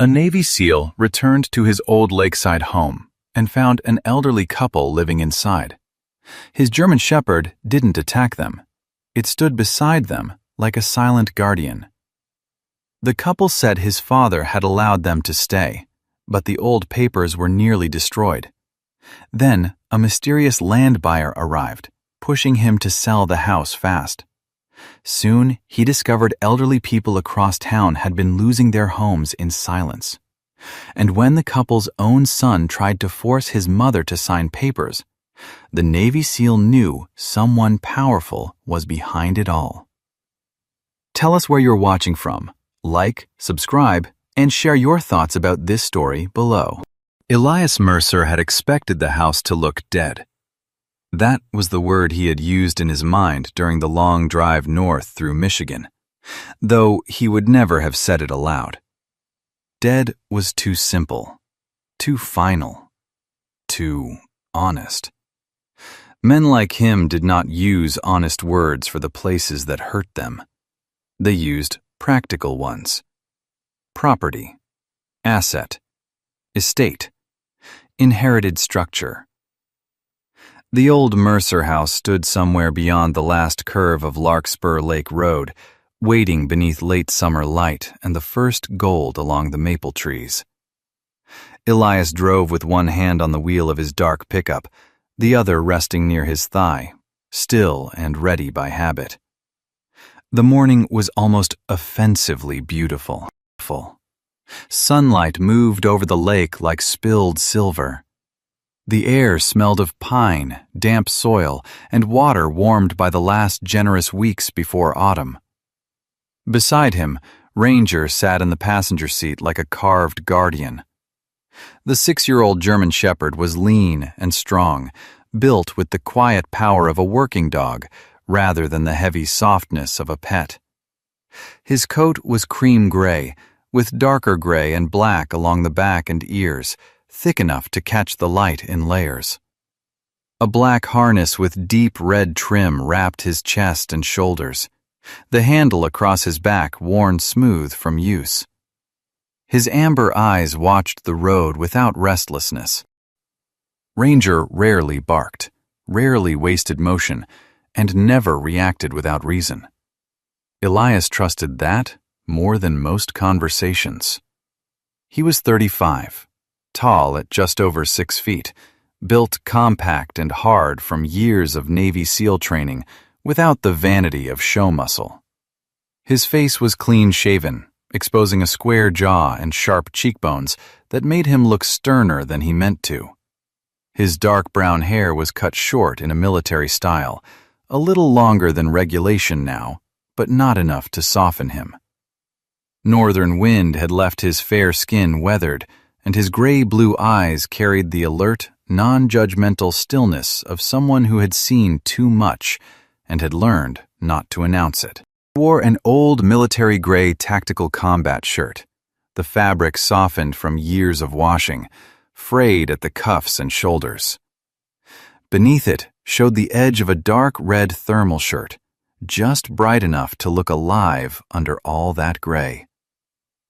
A Navy SEAL returned to his old lakeside home and found an elderly couple living inside. His German Shepherd didn't attack them. It stood beside them like a silent guardian. The couple said his father had allowed them to stay, but the old papers were nearly destroyed. Then a mysterious land buyer arrived, pushing him to sell the house fast. Soon, he discovered elderly people across town had been losing their homes in silence. And when the couple's own son tried to force his mother to sign papers, the Navy SEAL knew someone powerful was behind it all. Tell us where you're watching from. Like, subscribe, and share your thoughts about this story below. Elias Mercer had expected the house to look dead. That was the word he had used in his mind during the long drive north through Michigan, though he would never have said it aloud. Dead was too simple, too final, too honest. Men like him did not use honest words for the places that hurt them. They used practical ones. Property, asset, estate, inherited structure. The old Mercer house stood somewhere beyond the last curve of Larkspur Lake Road, waiting beneath late summer light and the first gold along the maple trees. Elias drove with one hand on the wheel of his dark pickup, the other resting near his thigh, still and ready by habit. The morning was almost offensively beautiful. Sunlight moved over the lake like spilled silver. The air smelled of pine, damp soil, and water warmed by the last generous weeks before autumn. Beside him, Ranger sat in the passenger seat like a carved guardian. The 6-year-old German Shepherd was lean and strong, built with the quiet power of a working dog rather than the heavy softness of a pet. His coat was cream gray, with darker gray and black along the back and ears, thick enough to catch the light in layers. A black harness with deep red trim wrapped his chest and shoulders, the handle across his back worn smooth from use. His amber eyes watched the road without restlessness. Ranger rarely barked, rarely wasted motion, and never reacted without reason. Elias trusted that more than most conversations. He was 35, tall at just over 6 feet, built compact and hard from years of Navy SEAL training without the vanity of show muscle. His face was clean-shaven, exposing a square jaw and sharp cheekbones that made him look sterner than he meant to. His dark brown hair was cut short in a military style, a little longer than regulation now, but not enough to soften him. Northern wind had left his fair skin weathered, and his gray-blue eyes carried the alert, non-judgmental stillness of someone who had seen too much and had learned not to announce it. He wore an old military gray tactical combat shirt, the fabric softened from years of washing, frayed at the cuffs and shoulders. Beneath it showed the edge of a dark red thermal shirt, just bright enough to look alive under all that gray.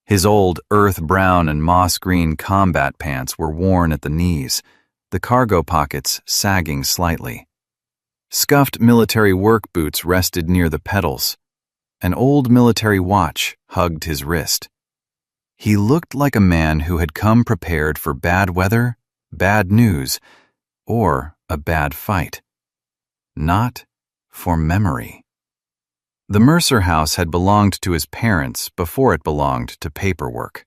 His old earth-brown and moss-green combat pants were worn at the knees, the cargo pockets sagging slightly. Scuffed military work boots rested near the pedals. An old military watch hugged his wrist. He looked like a man who had come prepared for bad weather, bad news, or a bad fight. Not for memory. The Mercer house had belonged to his parents before it belonged to paperwork.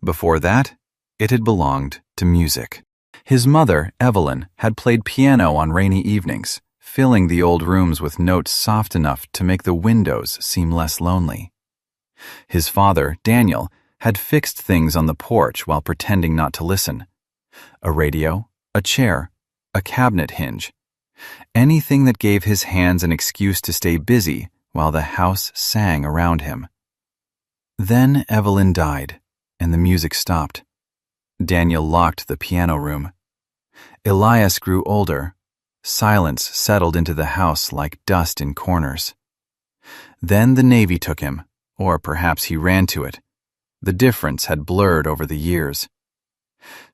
Before that, it had belonged to music. His mother, Evelyn, had played piano on rainy evenings, filling the old rooms with notes soft enough to make the windows seem less lonely. His father, Daniel, had fixed things on the porch while pretending not to listen. A radio, a chair, a cabinet hinge. Anything that gave his hands an excuse to stay busy while the house sang around him. Then Evelyn died, and the music stopped. Daniel locked the piano room. Elias grew older. Silence settled into the house like dust in corners. Then the Navy took him, or perhaps he ran to it. The difference had blurred over the years.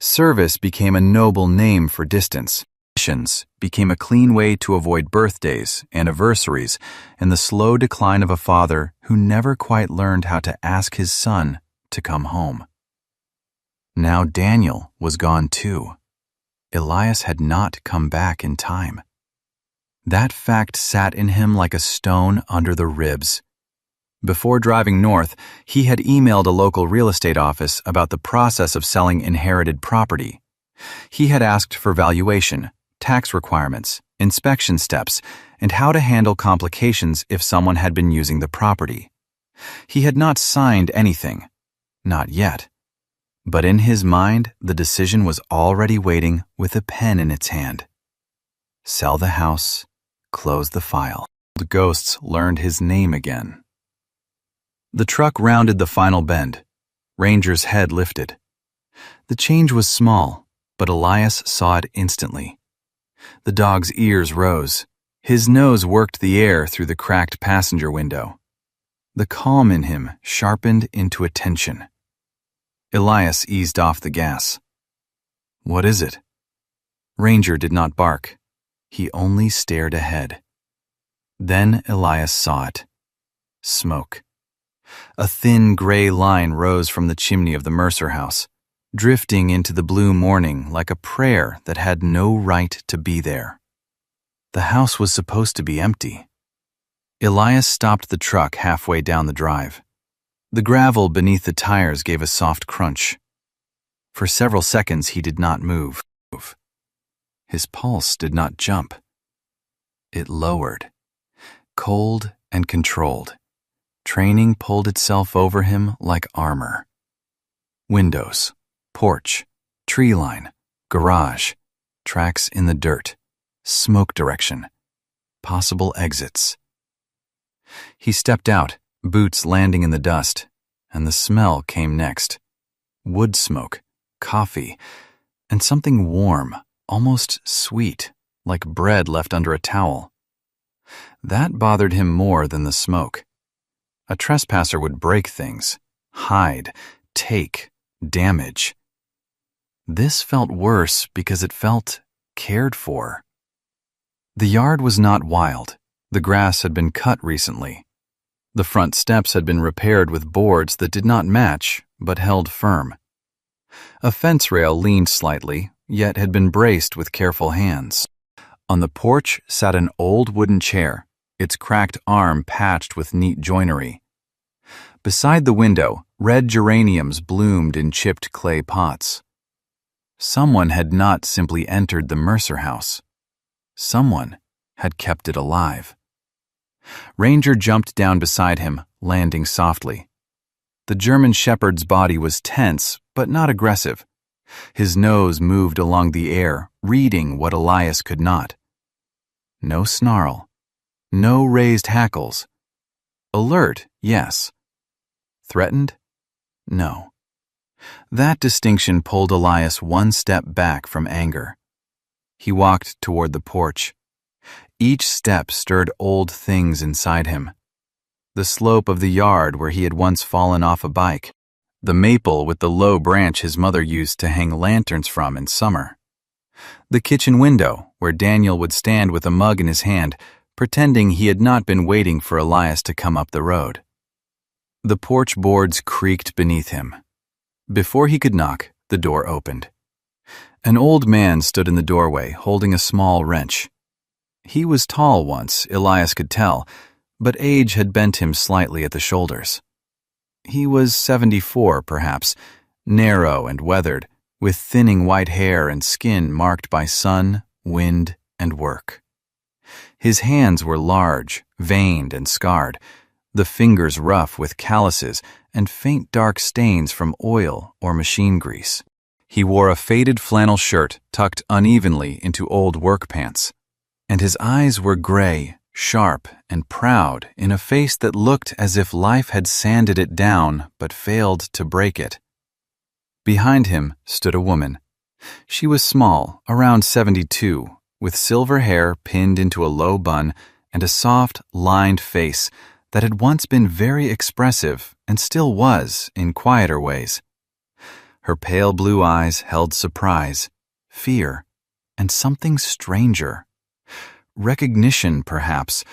Service became a noble name for distance. Missions became a clean way to avoid birthdays, anniversaries, and the slow decline of a father who never quite learned how to ask his son to come home. Now Daniel was gone too. Elias had not come back in time. That fact sat in him like a stone under the ribs. Before driving north, he had emailed a local real estate office about the process of selling inherited property. He had asked for valuation, tax requirements, inspection steps, and how to handle complications if someone had been using the property. He had not signed anything. Not yet. But in his mind, the decision was already waiting with a pen in its hand. Sell the house, close the file. The ghosts learned his name again. The truck rounded the final bend. Ranger's head lifted. The change was small, but Elias saw it instantly. The dog's ears rose. His nose worked the air through the cracked passenger window. The calm in him sharpened into a tension. Elias eased off the gas. "What is it?" Ranger did not bark. He only stared ahead. Then Elias saw it. Smoke. A thin gray line rose from the chimney of the Mercer house, drifting into the blue morning like a prayer that had no right to be there. The house was supposed to be empty. Elias stopped the truck halfway down the drive. The gravel beneath the tires gave a soft crunch. For several seconds he did not move. His pulse did not jump. It lowered, cold and controlled. Training pulled itself over him like armor. Windows, porch, tree line, garage, tracks in the dirt, smoke direction, possible exits. He stepped out, boots landing in the dust, and the smell came next. Wood smoke, coffee, and something warm, almost sweet, like bread left under a towel. That bothered him more than the smoke. A trespasser would break things, hide, take, damage. This felt worse because it felt cared for. The yard was not wild. The grass had been cut recently. The front steps had been repaired with boards that did not match, but held firm. A fence rail leaned slightly, yet had been braced with careful hands. On the porch sat an old wooden chair, its cracked arm patched with neat joinery. Beside the window, red geraniums bloomed in chipped clay pots. Someone had not simply entered the Mercer house. Someone had kept it alive. Ranger jumped down beside him, landing softly. The German shepherd's body was tense, but not aggressive. His nose moved along the air, reading what Elias could not. No snarl. No raised hackles. Alert, yes. Threatened? No. That distinction pulled Elias one step back from anger. He walked toward the porch. Each step stirred old things inside him. The slope of the yard where he had once fallen off a bike. The maple with the low branch his mother used to hang lanterns from in summer. The kitchen window where Daniel would stand with a mug in his hand, pretending he had not been waiting for Elias to come up the road. The porch boards creaked beneath him. Before he could knock, the door opened. An old man stood in the doorway, holding a small wrench. He was tall once, Elias could tell, but age had bent him slightly at the shoulders. He was 74, perhaps, narrow and weathered, with thinning white hair and skin marked by sun, wind, and work. His hands were large, veined, and scarred, the fingers rough with calluses and faint dark stains from oil or machine grease. He wore a faded flannel shirt tucked unevenly into old work pants, and his eyes were gray, sharp, and proud in a face that looked as if life had sanded it down but failed to break it. Behind him stood a woman. She was small, around 72, with silver hair pinned into a low bun and a soft, lined face that had once been very expressive and still was in quieter ways. Her pale blue eyes held surprise, fear, and something stranger. Recognition, perhaps,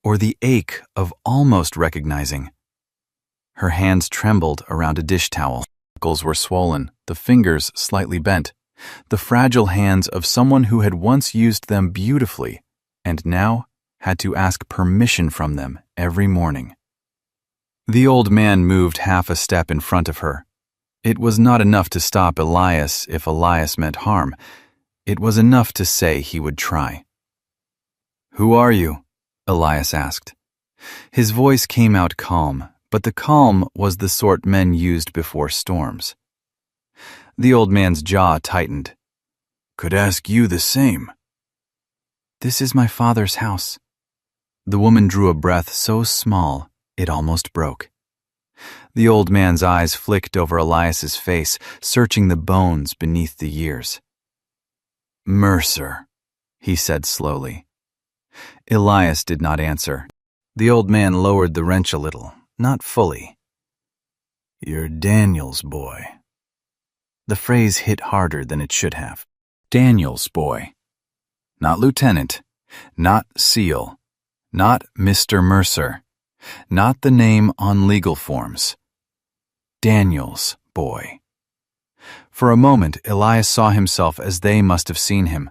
or the ache of almost recognizing. Her hands trembled around a dish towel. The knuckles were swollen, the fingers slightly bent, the fragile hands of someone who had once used them beautifully and now had to ask permission from them every morning. The old man moved half a step in front of her. It was not enough to stop Elias if Elias meant harm. It was enough to say he would try. "Who are you?" Elias asked. His voice came out calm, but the calm was the sort men used before storms. The old man's jaw tightened. "Could ask you the same." "This is my father's house." The woman drew a breath so small it almost broke. The old man's eyes flicked over Elias's face, searching the bones beneath the years. "Mercer," he said slowly. Elias did not answer. The old man lowered the wrench a little, not fully. "You're Daniel's boy." The phrase hit harder than it should have. Daniel's boy. Not lieutenant, not SEAL, not Mr. Mercer, not the name on legal forms. Daniel's boy. For a moment, Elias saw himself as they must have seen him.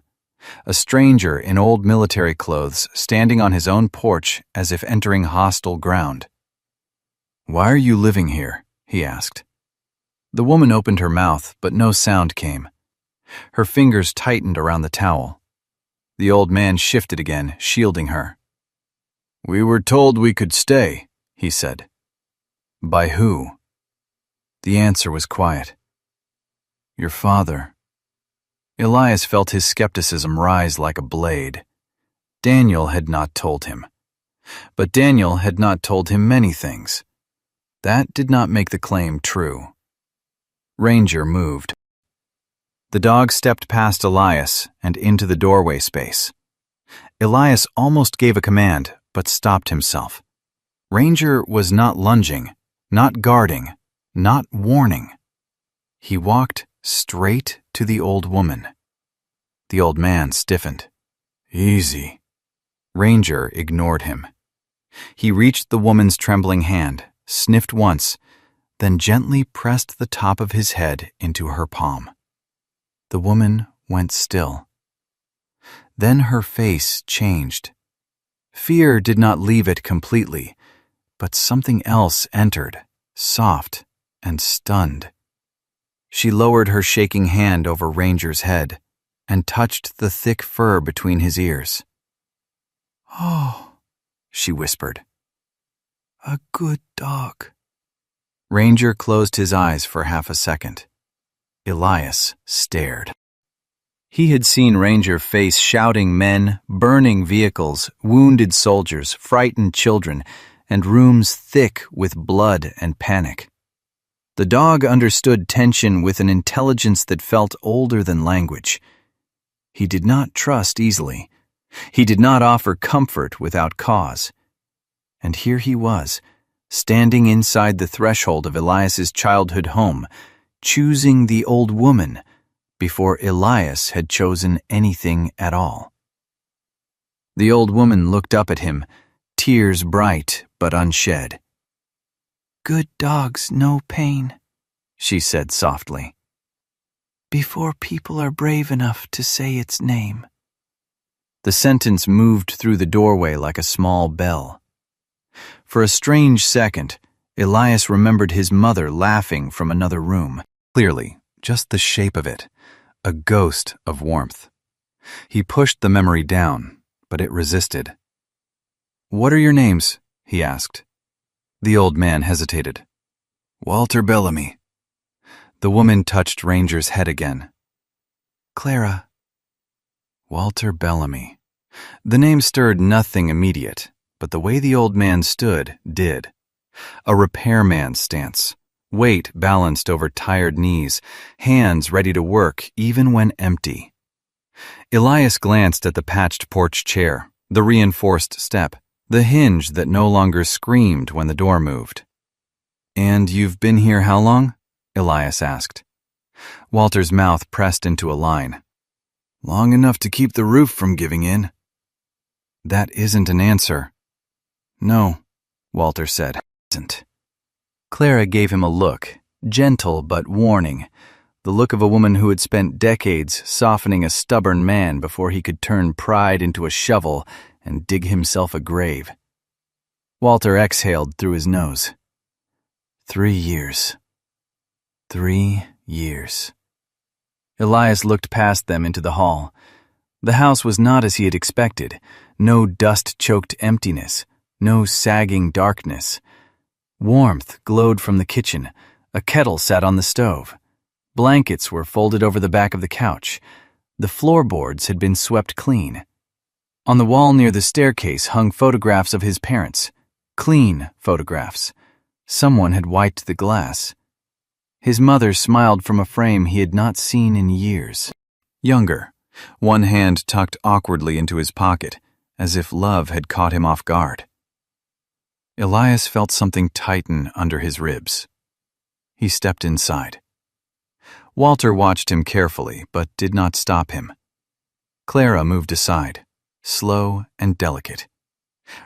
A stranger in old military clothes standing on his own porch as if entering hostile ground. "Why are you living here?" he asked. The woman opened her mouth, but no sound came. Her fingers tightened around the towel. The old man shifted again, shielding her. "We were told we could stay," he said. "By who?" The answer was quiet. "Your father." Elias felt his skepticism rise like a blade. Daniel had not told him. But Daniel had not told him many things. That did not make the claim true. Ranger moved. The dog stepped past Elias and into the doorway space. Elias almost gave a command, but stopped himself. Ranger was not lunging, not guarding, not warning. He walked straight to the old woman. The old man stiffened. "Easy." Ranger ignored him. He reached the woman's trembling hand, sniffed once, then gently pressed the top of his head into her palm. The woman went still. Then her face changed. Fear did not leave it completely, but something else entered, soft and stunned. She lowered her shaking hand over Ranger's head and touched the thick fur between his ears. "Oh," she whispered. "A good dog." Ranger closed his eyes for half a second. Elias stared. He had seen Ranger face shouting men, burning vehicles, wounded soldiers, frightened children, and rooms thick with blood and panic. The dog understood tension with an intelligence that felt older than language. He did not trust easily. He did not offer comfort without cause. And here he was, standing inside the threshold of Elias's childhood home, choosing the old woman before Elias had chosen anything at all. The old woman looked up at him, tears bright but unshed. "Good dogs know pain," she said softly. "Before people are brave enough to say its name." The sentence moved through the doorway like a small bell. For a strange second, Elias remembered his mother laughing from another room. Clearly, just the shape of it, a ghost of warmth. He pushed the memory down, but it resisted. "What are your names?" he asked. The old man hesitated. "Walter Bellamy." The woman touched Ranger's head again. "Clara." Walter Bellamy. The name stirred nothing immediate, but the way the old man stood did. A repairman's stance, weight balanced over tired knees, hands ready to work even when empty. Elias glanced at the patched porch chair, the reinforced step, the hinge that no longer screamed when the door moved. "And you've been here how long?" Elias asked. Walter's mouth pressed into a line. "Long enough to keep the roof from giving in." "That isn't an answer." "No," Walter said. "Isn't." Clara gave him a look, gentle but warning, the look of a woman who had spent decades softening a stubborn man before he could turn pride into a shovel and dig himself a grave. Walter exhaled through his nose. 3 years. 3 years. Elias looked past them into the hall. The house was not as he had expected. No dust-choked emptiness, no sagging darkness. Warmth glowed from the kitchen. A kettle sat on the stove. Blankets were folded over the back of the couch. The floorboards had been swept clean. On the wall near the staircase hung photographs of his parents. Clean photographs. Someone had wiped the glass. His mother smiled from a frame he had not seen in years. Younger, one hand tucked awkwardly into his pocket, as if love had caught him off guard. Elias felt something tighten under his ribs. He stepped inside. Walter watched him carefully, but did not stop him. Clara moved aside, slow and delicate.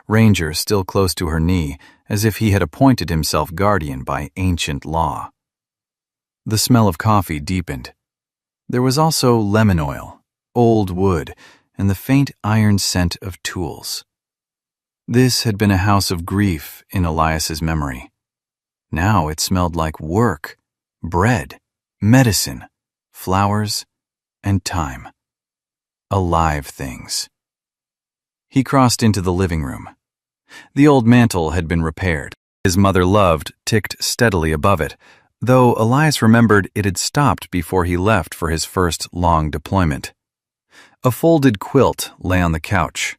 Ranger still close to her knee, as if he had appointed himself guardian by ancient law. The smell of coffee deepened. There was also lemon oil, old wood, and the faint iron scent of tools. This had been a house of grief in Elias's memory. Now it smelled like work, bread, medicine, flowers, and time. Alive things. He crossed into the living room. The old mantel had been repaired. His mother loved ticked steadily above it, though Elias remembered it had stopped before he left for his first long deployment. A folded quilt lay on the couch.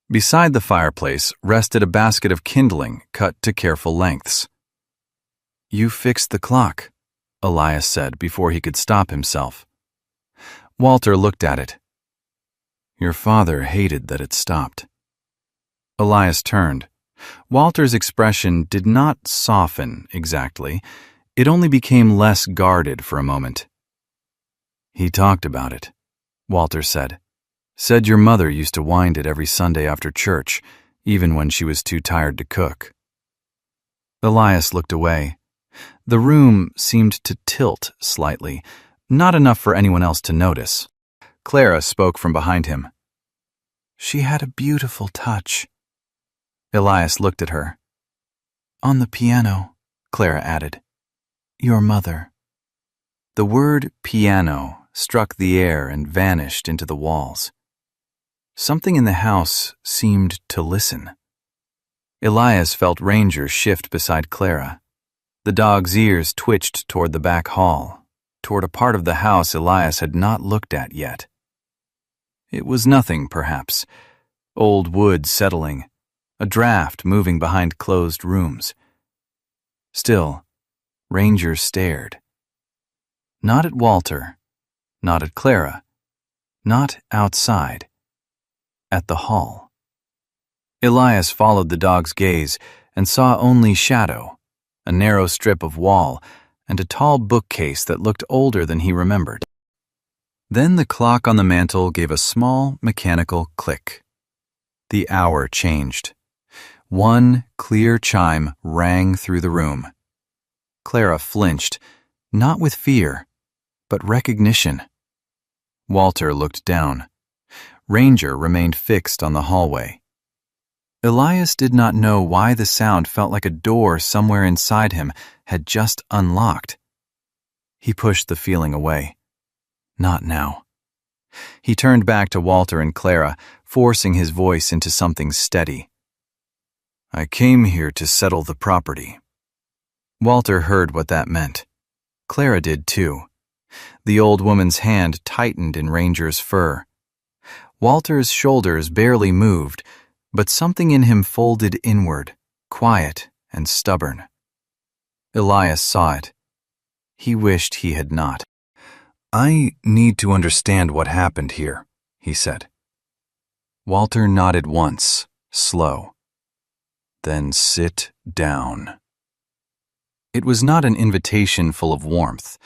Beside the fireplace rested a basket of kindling cut to careful lengths. "You fixed the clock," Elias said before he could stop himself. Walter looked at it. "Your father hated that it stopped." Elias turned. Walter's expression did not soften exactly. It only became less guarded for a moment. "He talked about it," Walter said. "Said your mother used to wind it every Sunday after church, even when she was too tired to cook." Elias looked away. The room seemed to tilt slightly, not enough for anyone else to notice. Clara spoke from behind him. "She had a beautiful touch." Elias looked at her. "On the piano," Clara added. "Your mother." The word piano struck the air and vanished into the walls. Something in the house seemed to listen. Elias felt Ranger shift beside Clara. The dog's ears twitched toward the back hall, toward a part of the house Elias had not looked at yet. It was nothing, perhaps. Old wood settling, a draft moving behind closed rooms. Still, Ranger stared. Not at Walter, not at Clara, not outside. At the hall. Elias followed the dog's gaze and saw only shadow, a narrow strip of wall, and a tall bookcase that looked older than he remembered. Then the clock on the mantel gave a small mechanical click. The hour changed. One clear chime rang through the room. Clara flinched, not with fear, but recognition. Walter looked down. Ranger remained fixed on the hallway. Elias did not know why the sound felt like a door somewhere inside him had just unlocked. He pushed the feeling away. Not now. He turned back to Walter and Clara, forcing his voice into something steady. "I came here to settle the property." Walter heard what that meant. Clara did too. The old woman's hand tightened in Ranger's fur. Walter's shoulders barely moved, but something in him folded inward, quiet and stubborn. Elias saw it. He wished he had not. "I need to understand what happened here," he said. Walter nodded once, slow. Then sit down." It was not an invitation full of warmth.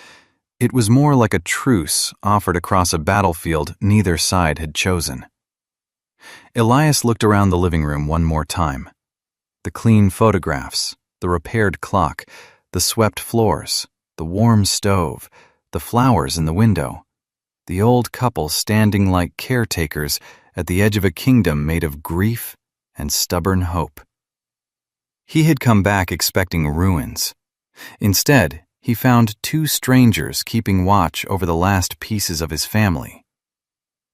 It was more like a truce offered across a battlefield neither side had chosen. Elias looked around the living room one more time. The clean photographs, the repaired clock, the swept floors, the warm stove, the flowers in the window, the old couple standing like caretakers at the edge of a kingdom made of grief and stubborn hope. He had come back expecting ruins. Instead, he found two strangers keeping watch over the last pieces of his family.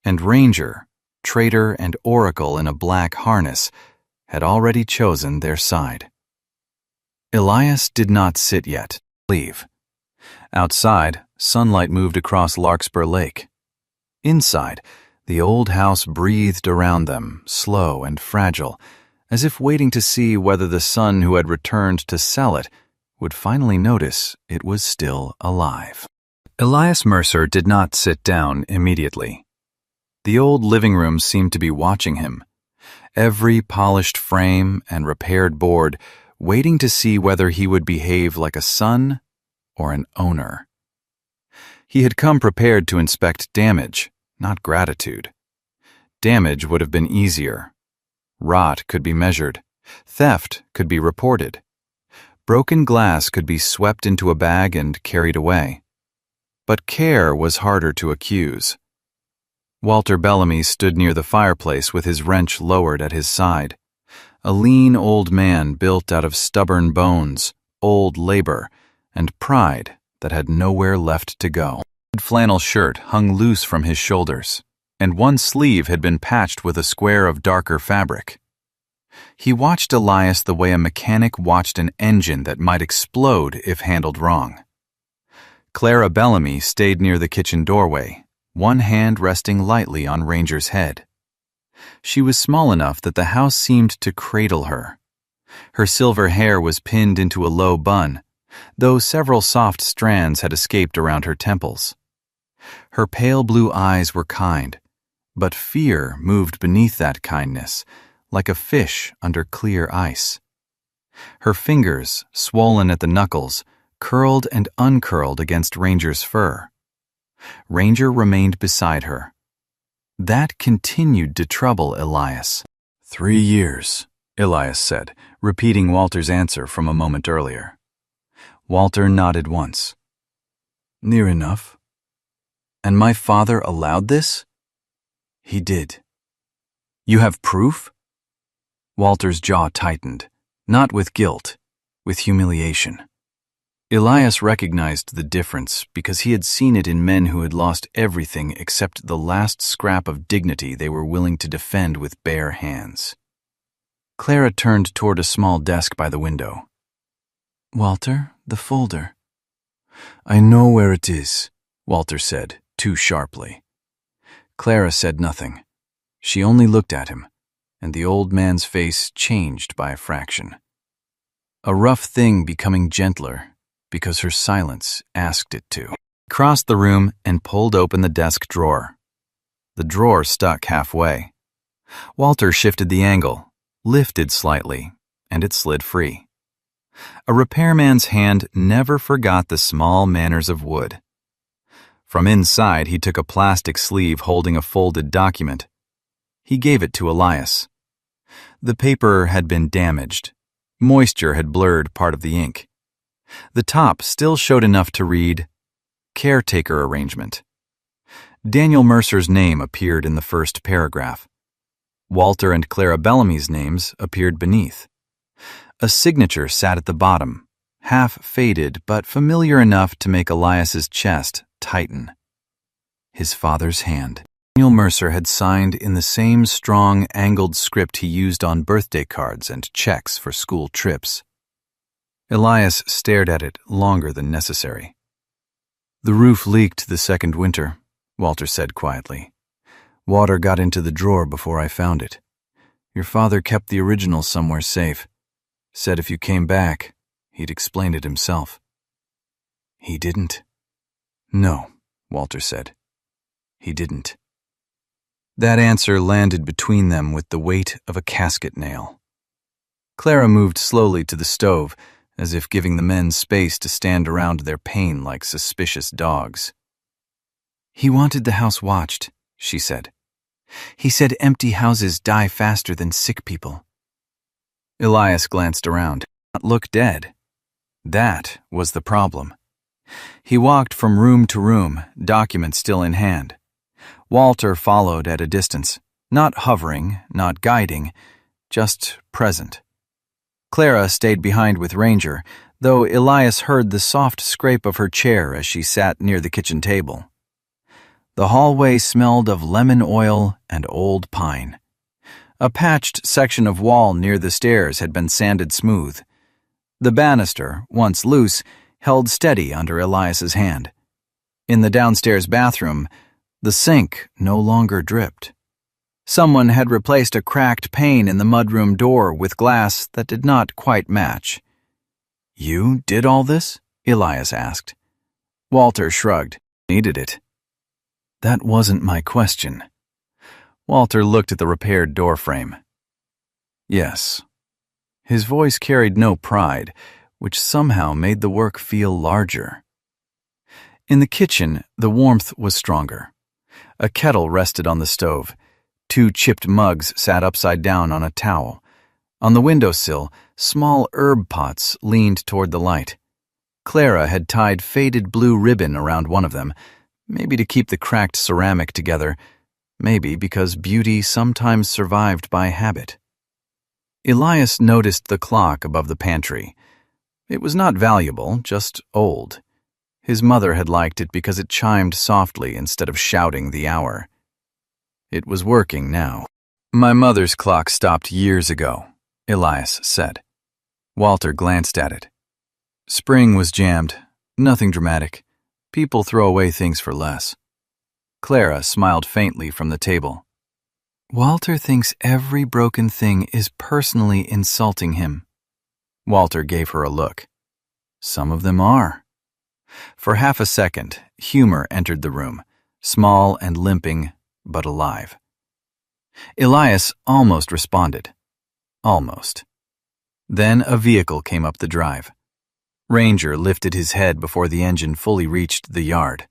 And Ranger, traitor and oracle in a black harness, had already chosen their side. Elias did not sit yet. Leave. Outside, sunlight moved across Larkspur Lake. Inside, the old house breathed around them, slow and fragile, as if waiting to see whether the son who had returned to sell it would finally notice it was still alive. Elias Mercer did not sit down immediately. The old living room seemed to be watching him, every polished frame and repaired board waiting to see whether he would behave like a son or an owner. He had come prepared to inspect damage, not gratitude. Damage would have been easier. Rot could be measured. Theft could be reported. Broken glass could be swept into a bag and carried away. But care was harder to accuse. Walter Bellamy stood near the fireplace with his wrench lowered at his side. A lean old man built out of stubborn bones, old labor, and pride that had nowhere left to go. A flannel shirt hung loose from his shoulders, and one sleeve had been patched with a square of darker fabric. He watched Elias the way a mechanic watched an engine that might explode if handled wrong. Clara Bellamy stayed near the kitchen doorway, one hand resting lightly on Ranger's head. She was small enough that the house seemed to cradle her. Her silver hair was pinned into a low bun, though several soft strands had escaped around her temples. Her pale blue eyes were kind, but fear moved beneath that kindness, like a fish under clear ice. Her fingers, swollen at the knuckles, curled and uncurled against Ranger's fur. Ranger remained beside her. That continued to trouble Elias. 3 years, Elias said, repeating Walter's answer from a moment earlier. Walter nodded once. Near enough. And my father allowed this? He did. You have proof? Walter's jaw tightened, not with guilt, with humiliation. Elias recognized the difference because he had seen it in men who had lost everything except the last scrap of dignity they were willing to defend with bare hands. Clara turned toward a small desk by the window. Walter, the folder. I know where it is, Walter said, too sharply. Clara said nothing. She only looked at him, and the old man's face changed by a fraction. A rough thing becoming gentler, because her silence asked it to. He crossed the room and pulled open the desk drawer. The drawer stuck halfway. Walter shifted the angle, lifted slightly, and it slid free. A repairman's hand never forgot the small manners of wood. From inside, he took a plastic sleeve holding a folded document. He gave it to Elias. The paper had been damaged. Moisture had blurred part of the ink. The top still showed enough to read, Caretaker Arrangement. Daniel Mercer's name appeared in the first paragraph. Walter and Clara Bellamy's names appeared beneath. A signature sat at the bottom, half faded but familiar enough to make Elias's chest tighten. His father's hand. Daniel Mercer had signed in the same strong, angled script he used on birthday cards and checks for school trips. Elias stared at it longer than necessary. The roof leaked the second winter, Walter said quietly. Water got into the drawer before I found it. Your father kept the original somewhere safe. Said if you came back, he'd explain it himself. He didn't? No, Walter said. He didn't. That answer landed between them with the weight of a casket nail. Clara moved slowly to the stove, as if giving the men space to stand around their pain like suspicious dogs. "He wanted the house watched," she said. "He said empty houses die faster than sick people." Elias glanced around. Not look dead. That was the problem. He walked from room to room, documents still in hand. Walter followed at a distance, not hovering, not guiding, just present. Clara stayed behind with Ranger, though Elias heard the soft scrape of her chair as she sat near the kitchen table. The hallway smelled of lemon oil and old pine. A patched section of wall near the stairs had been sanded smooth. The banister, once loose, held steady under Elias's hand. In the downstairs bathroom, the sink no longer dripped. Someone had replaced a cracked pane in the mudroom door with glass that did not quite match. "You did all this?" Elias asked. Walter shrugged. "Needed it." "That wasn't my question." Walter looked at the repaired doorframe. "Yes." His voice carried no pride, which somehow made the work feel larger. In the kitchen, the warmth was stronger. A kettle rested on the stove. 2 chipped mugs sat upside down on a towel. On the windowsill, small herb pots leaned toward the light. Clara had tied faded blue ribbon around one of them, maybe to keep the cracked ceramic together, maybe because beauty sometimes survived by habit. Elias noticed the clock above the pantry. It was not valuable, just old. His mother had liked it because it chimed softly instead of shouting the hour. It was working now. "My mother's clock stopped years ago," Elias said. Walter glanced at it. Spring was jammed. Nothing dramatic. People throw away things for less. Clara smiled faintly from the table. "Walter thinks every broken thing is personally insulting him." Walter gave her a look. "Some of them are." For half a second, humor entered the room, small and limping, but alive. Elias almost responded. Almost. Then a vehicle came up the drive. Ranger lifted his head before the engine fully reached the yard.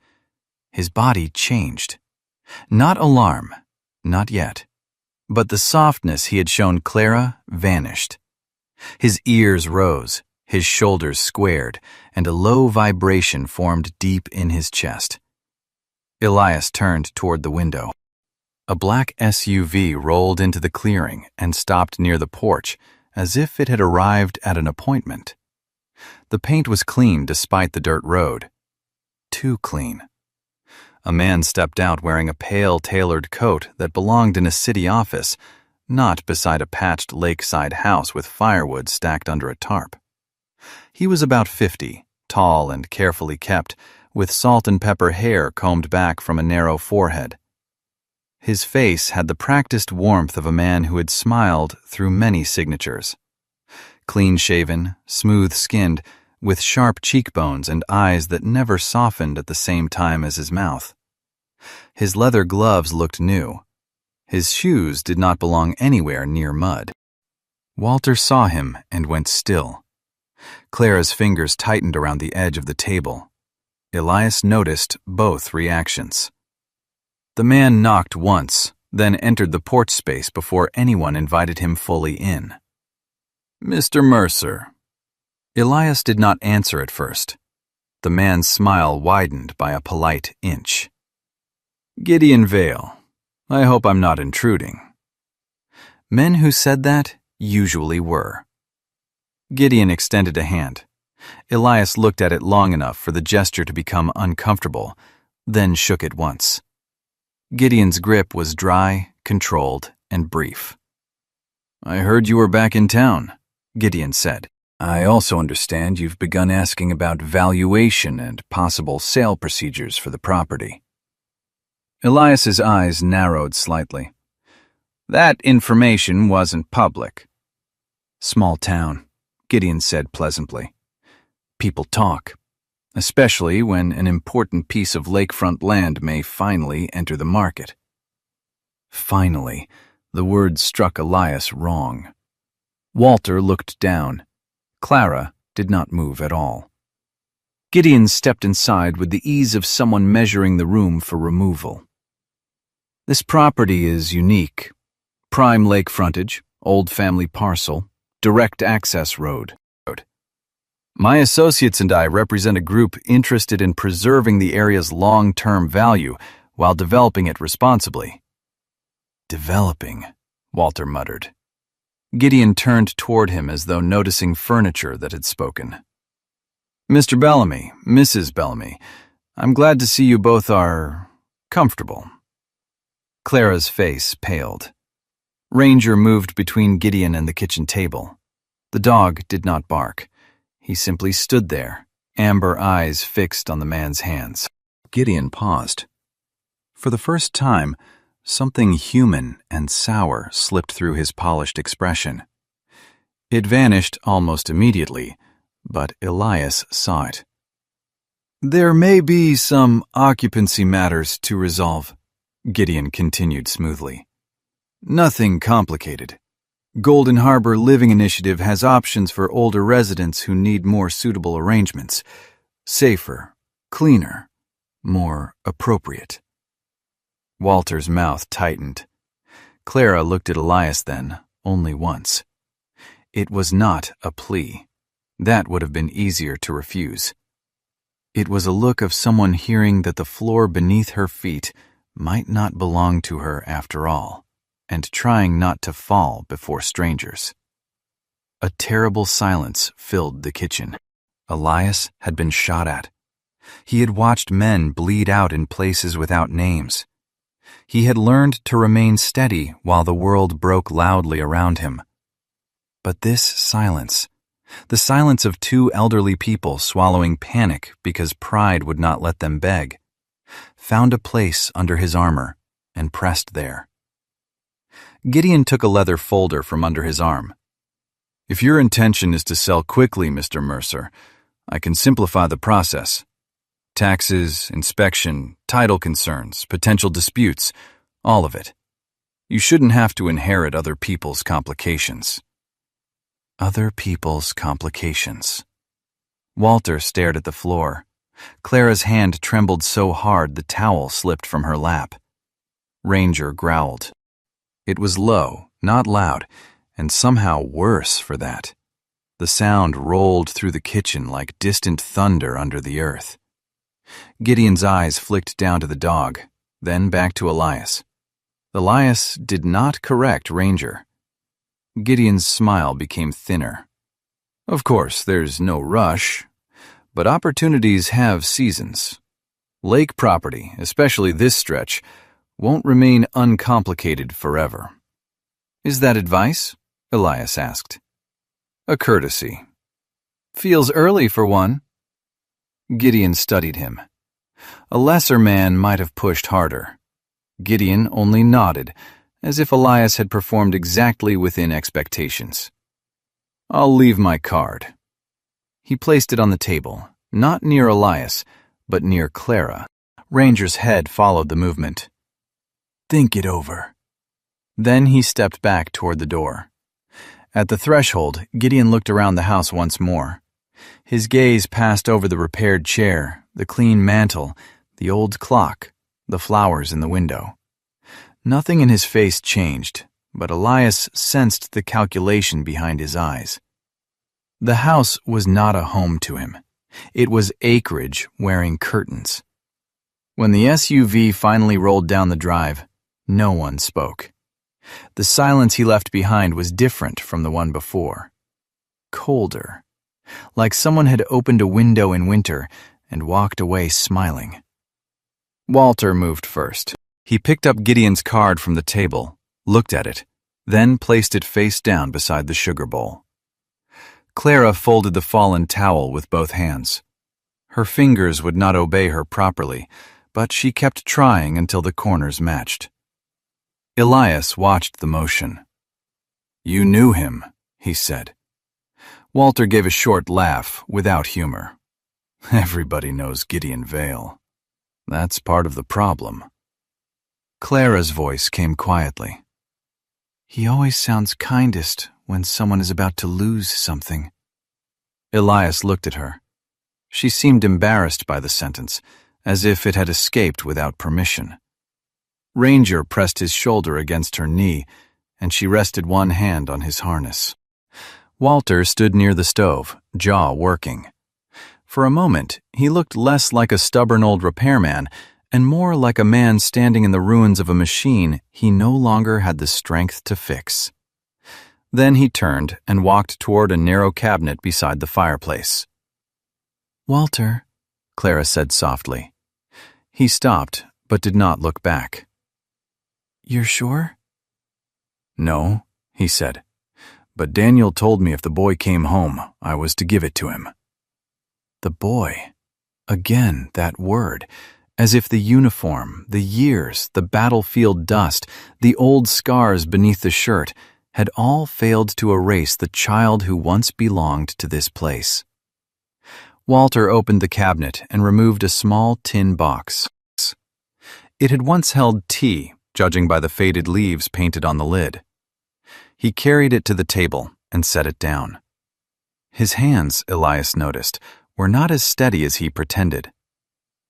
His body changed. Not alarm, not yet. But the softness he had shown Clara vanished. His ears rose, his shoulders squared, and a low vibration formed deep in his chest. Elias turned toward the window. A black SUV rolled into the clearing and stopped near the porch, as if it had arrived at an appointment. The paint was clean despite the dirt road. Too clean. A man stepped out wearing a pale tailored coat that belonged in a city office, not beside a patched lakeside house with firewood stacked under a tarp. He was about 50, tall and carefully kept, with salt and pepper hair combed back from a narrow forehead. His face had the practiced warmth of a man who had smiled through many signatures. Clean-shaven, smooth-skinned, with sharp cheekbones and eyes that never softened at the same time as his mouth. His leather gloves looked new. His shoes did not belong anywhere near mud. Walter saw him and went still. Clara's fingers tightened around the edge of the table. Elias noticed both reactions. The man knocked once, then entered the porch space before anyone invited him fully in. "Mr. Mercer." Elias did not answer at first. The man's smile widened by a polite inch. "Gideon Vale. I hope I'm not intruding." Men who said that usually were. Gideon extended a hand. Elias looked at it long enough for the gesture to become uncomfortable, then shook it once. Gideon's grip was dry, controlled, and brief. "I heard you were back in town," Gideon said. "I also understand you've begun asking about valuation and possible sale procedures for the property." Elias's eyes narrowed slightly. "That information wasn't public." "Small town," Gideon said pleasantly. "People talk, especially when an important piece of lakefront land may finally enter the market." Finally, the word struck Elias wrong. Walter looked down. Clara did not move at all. Gideon stepped inside with the ease of someone measuring the room for removal. This property is unique. Prime lake frontage, old family parcel, direct access road. My associates and I represent a group interested in preserving the area's long-term value while developing it responsibly. Developing, Walter muttered. Gideon turned toward him as though noticing furniture that had spoken. Mr. Bellamy, Mrs. Bellamy, I'm glad to see you both are comfortable. Clara's face paled. Ranger moved between Gideon and the kitchen table. The dog did not bark. He simply stood there, amber eyes fixed on the man's hands. Gideon paused. For the first time, something human and sour slipped through his polished expression. It vanished almost immediately, but Elias saw it. There may be some occupancy matters to resolve, Gideon continued smoothly. Nothing complicated. Golden Harbor Living Initiative has options for older residents who need more suitable arrangements. Safer, cleaner, more appropriate. Walter's mouth tightened. Clara looked at Elias then, only once. It was not a plea. That would have been easier to refuse. It was a look of someone hearing that the floor beneath her feet might not belong to her after all, and trying not to fall before strangers. A terrible silence filled the kitchen. Elias had been shot at. He had watched men bleed out in places without names. He had learned to remain steady while the world broke loudly around him. But this silence, the silence of two elderly people swallowing panic because pride would not let them beg, found a place under his armor and pressed there. Gideon took a leather folder from under his arm. If your intention is to sell quickly, Mr. Mercer, I can simplify the process. Taxes, inspection, title concerns, potential disputes, all of it. You shouldn't have to inherit other people's complications. Other people's complications. Walter stared at the floor. Clara's hand trembled so hard the towel slipped from her lap. Ranger growled. It was low, not loud, and somehow worse for that. The sound rolled through the kitchen like distant thunder under the earth. Gideon's eyes flicked down to the dog, then back to Elias. Elias did not correct Ranger. Gideon's smile became thinner. Of course, there's no rush, but opportunities have seasons. Lake property, especially this stretch, won't remain uncomplicated forever. Is that advice? Elias asked. A courtesy. Feels early for one. Gideon studied him. A lesser man might have pushed harder. Gideon only nodded, as if Elias had performed exactly within expectations. I'll leave my card. He placed it on the table, not near Elias, but near Clara. Ranger's head followed the movement. Think it over. Then he stepped back toward the door. At the threshold, Gideon looked around the house once more. His gaze passed over the repaired chair, the clean mantel, the old clock, the flowers in the window. Nothing in his face changed, but Elias sensed the calculation behind his eyes. The house was not a home to him. It was acreage wearing curtains. When the SUV finally rolled down the drive, no one spoke. The silence he left behind was different from the one before. Colder. Like someone had opened a window in winter and walked away smiling. Walter moved first. He picked up Gideon's card from the table, looked at it, then placed it face down beside the sugar bowl. Clara folded the fallen towel with both hands. Her fingers would not obey her properly, but she kept trying until the corners matched. Elias watched the motion. You knew him, he said. Walter gave a short laugh, without humor. Everybody knows Gideon Vale. That's part of the problem. Clara's voice came quietly. He always sounds kindest when someone is about to lose something. Elias looked at her. She seemed embarrassed by the sentence, as if it had escaped without permission. Ranger pressed his shoulder against her knee, and she rested one hand on his harness. Walter stood near the stove, jaw working. For a moment, he looked less like a stubborn old repairman and more like a man standing in the ruins of a machine he no longer had the strength to fix. Then he turned and walked toward a narrow cabinet beside the fireplace. "Walter," Clara said softly. He stopped, but did not look back. "You're sure?" "No," he said. "But Daniel told me if the boy came home, I was to give it to him." The boy. Again, that word. As if the uniform, the years, the battlefield dust, the old scars beneath the shirt had all failed to erase the child who once belonged to this place. Walter opened the cabinet and removed a small tin box. It had once held tea, judging by the faded leaves painted on the lid. He carried it to the table and set it down. His hands, Elias noticed, were not as steady as he pretended.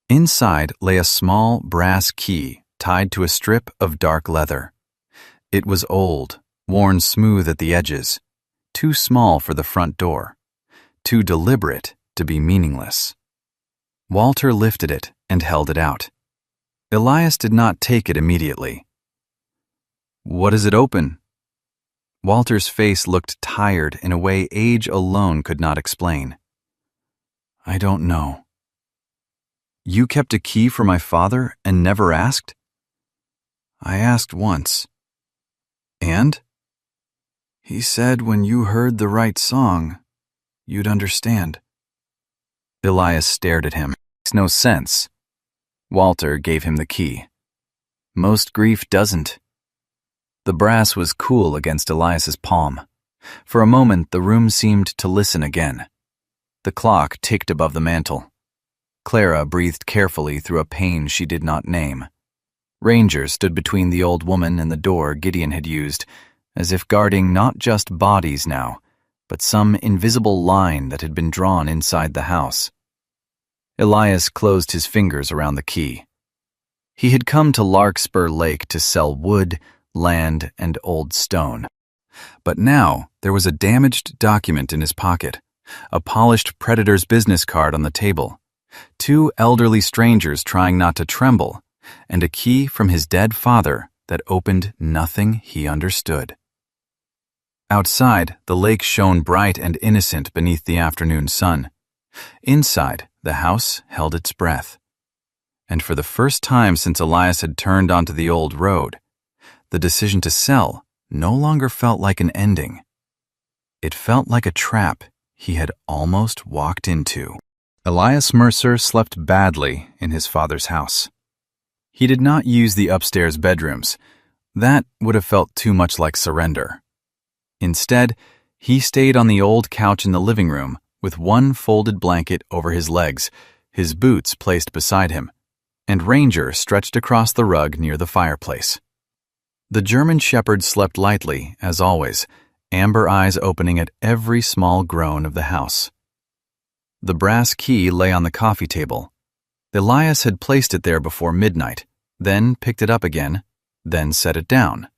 Inside lay a small brass key tied to a strip of dark leather. It was old, worn smooth at the edges, too small for the front door, too deliberate to be meaningless. Walter lifted it and held it out. Elias did not take it immediately. "What does it open?" Walter's face looked tired in a way age alone could not explain. "I don't know." "You kept a key for my father and never asked?" "I asked once." "And?" "He said when you heard the right song, you'd understand." Elias stared at him. "Makes no sense." Walter gave him the key. "Most grief doesn't." The brass was cool against Elias's palm. For a moment, the room seemed to listen again. The clock ticked above the mantel. Clara breathed carefully through a pain she did not name. Ranger stood between the old woman and the door Gideon had used, as if guarding not just bodies now, but some invisible line that had been drawn inside the house. Elias closed his fingers around the key. He had come to Larkspur Lake to sell wood, land, and old stone. But now there was a damaged document in his pocket, a polished predator's business card on the table, 2 elderly strangers trying not to tremble, and a key from his dead father that opened nothing he understood. Outside, the lake shone bright and innocent beneath the afternoon sun. Inside, the house held its breath. And for the first time since Elias had turned onto the old road, the decision to sell no longer felt like an ending. It felt like a trap he had almost walked into. Elias Mercer slept badly in his father's house. He did not use the upstairs bedrooms. That would have felt too much like surrender. Instead, he stayed on the old couch in the living room with one folded blanket over his legs, his boots placed beside him, and Ranger stretched across the rug near the fireplace. The German shepherd slept lightly, as always, amber eyes opening at every small groan of the house. The brass key lay on the coffee table. Elias had placed it there before midnight, then picked it up again, then set it down,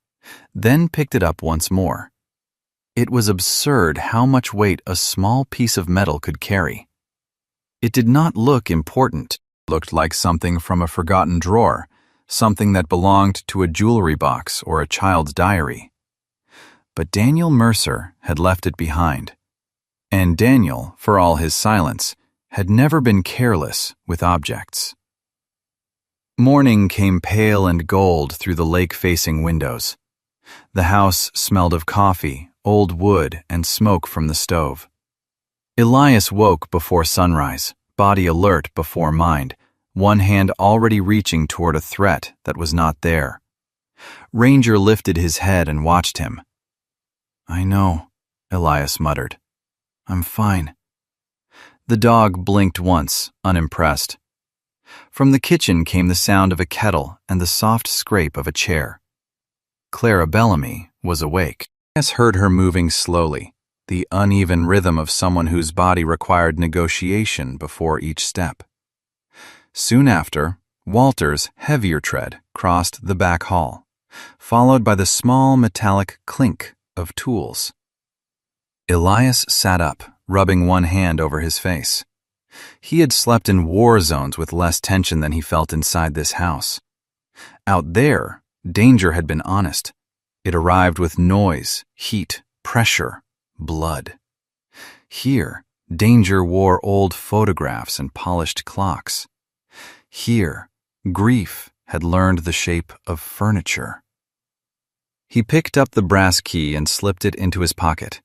then picked it up once more. It was absurd how much weight a small piece of metal could carry. It did not look important. It looked like something from a forgotten drawer, something that belonged to a jewelry box or a child's diary. But Daniel Mercer had left it behind. And Daniel, for all his silence, had never been careless with objects. Morning came pale and gold through the lake-facing windows. The house smelled of coffee, old wood, and smoke from the stove. Elias woke before sunrise, body alert before mind, one hand already reaching toward a threat that was not there. Ranger lifted his head and watched him. "I know," Elias muttered. "I'm fine." The dog blinked once, unimpressed. From the kitchen came the sound of a kettle and the soft scrape of a chair. Clara Bellamy was awake. heard her moving slowly, the uneven rhythm of someone whose body required negotiation before each step. Soon after, Walter's heavier tread crossed the back hall, followed by the small metallic clink of tools. Elias sat up, rubbing one hand over his face. He had slept in war zones with less tension than he felt inside this house. Out there, danger had been honest. It arrived with noise, heat, pressure, blood. Here, danger wore old photographs and polished clocks. Here, grief had learned the shape of furniture. He picked up the brass key and slipped it into his pocket.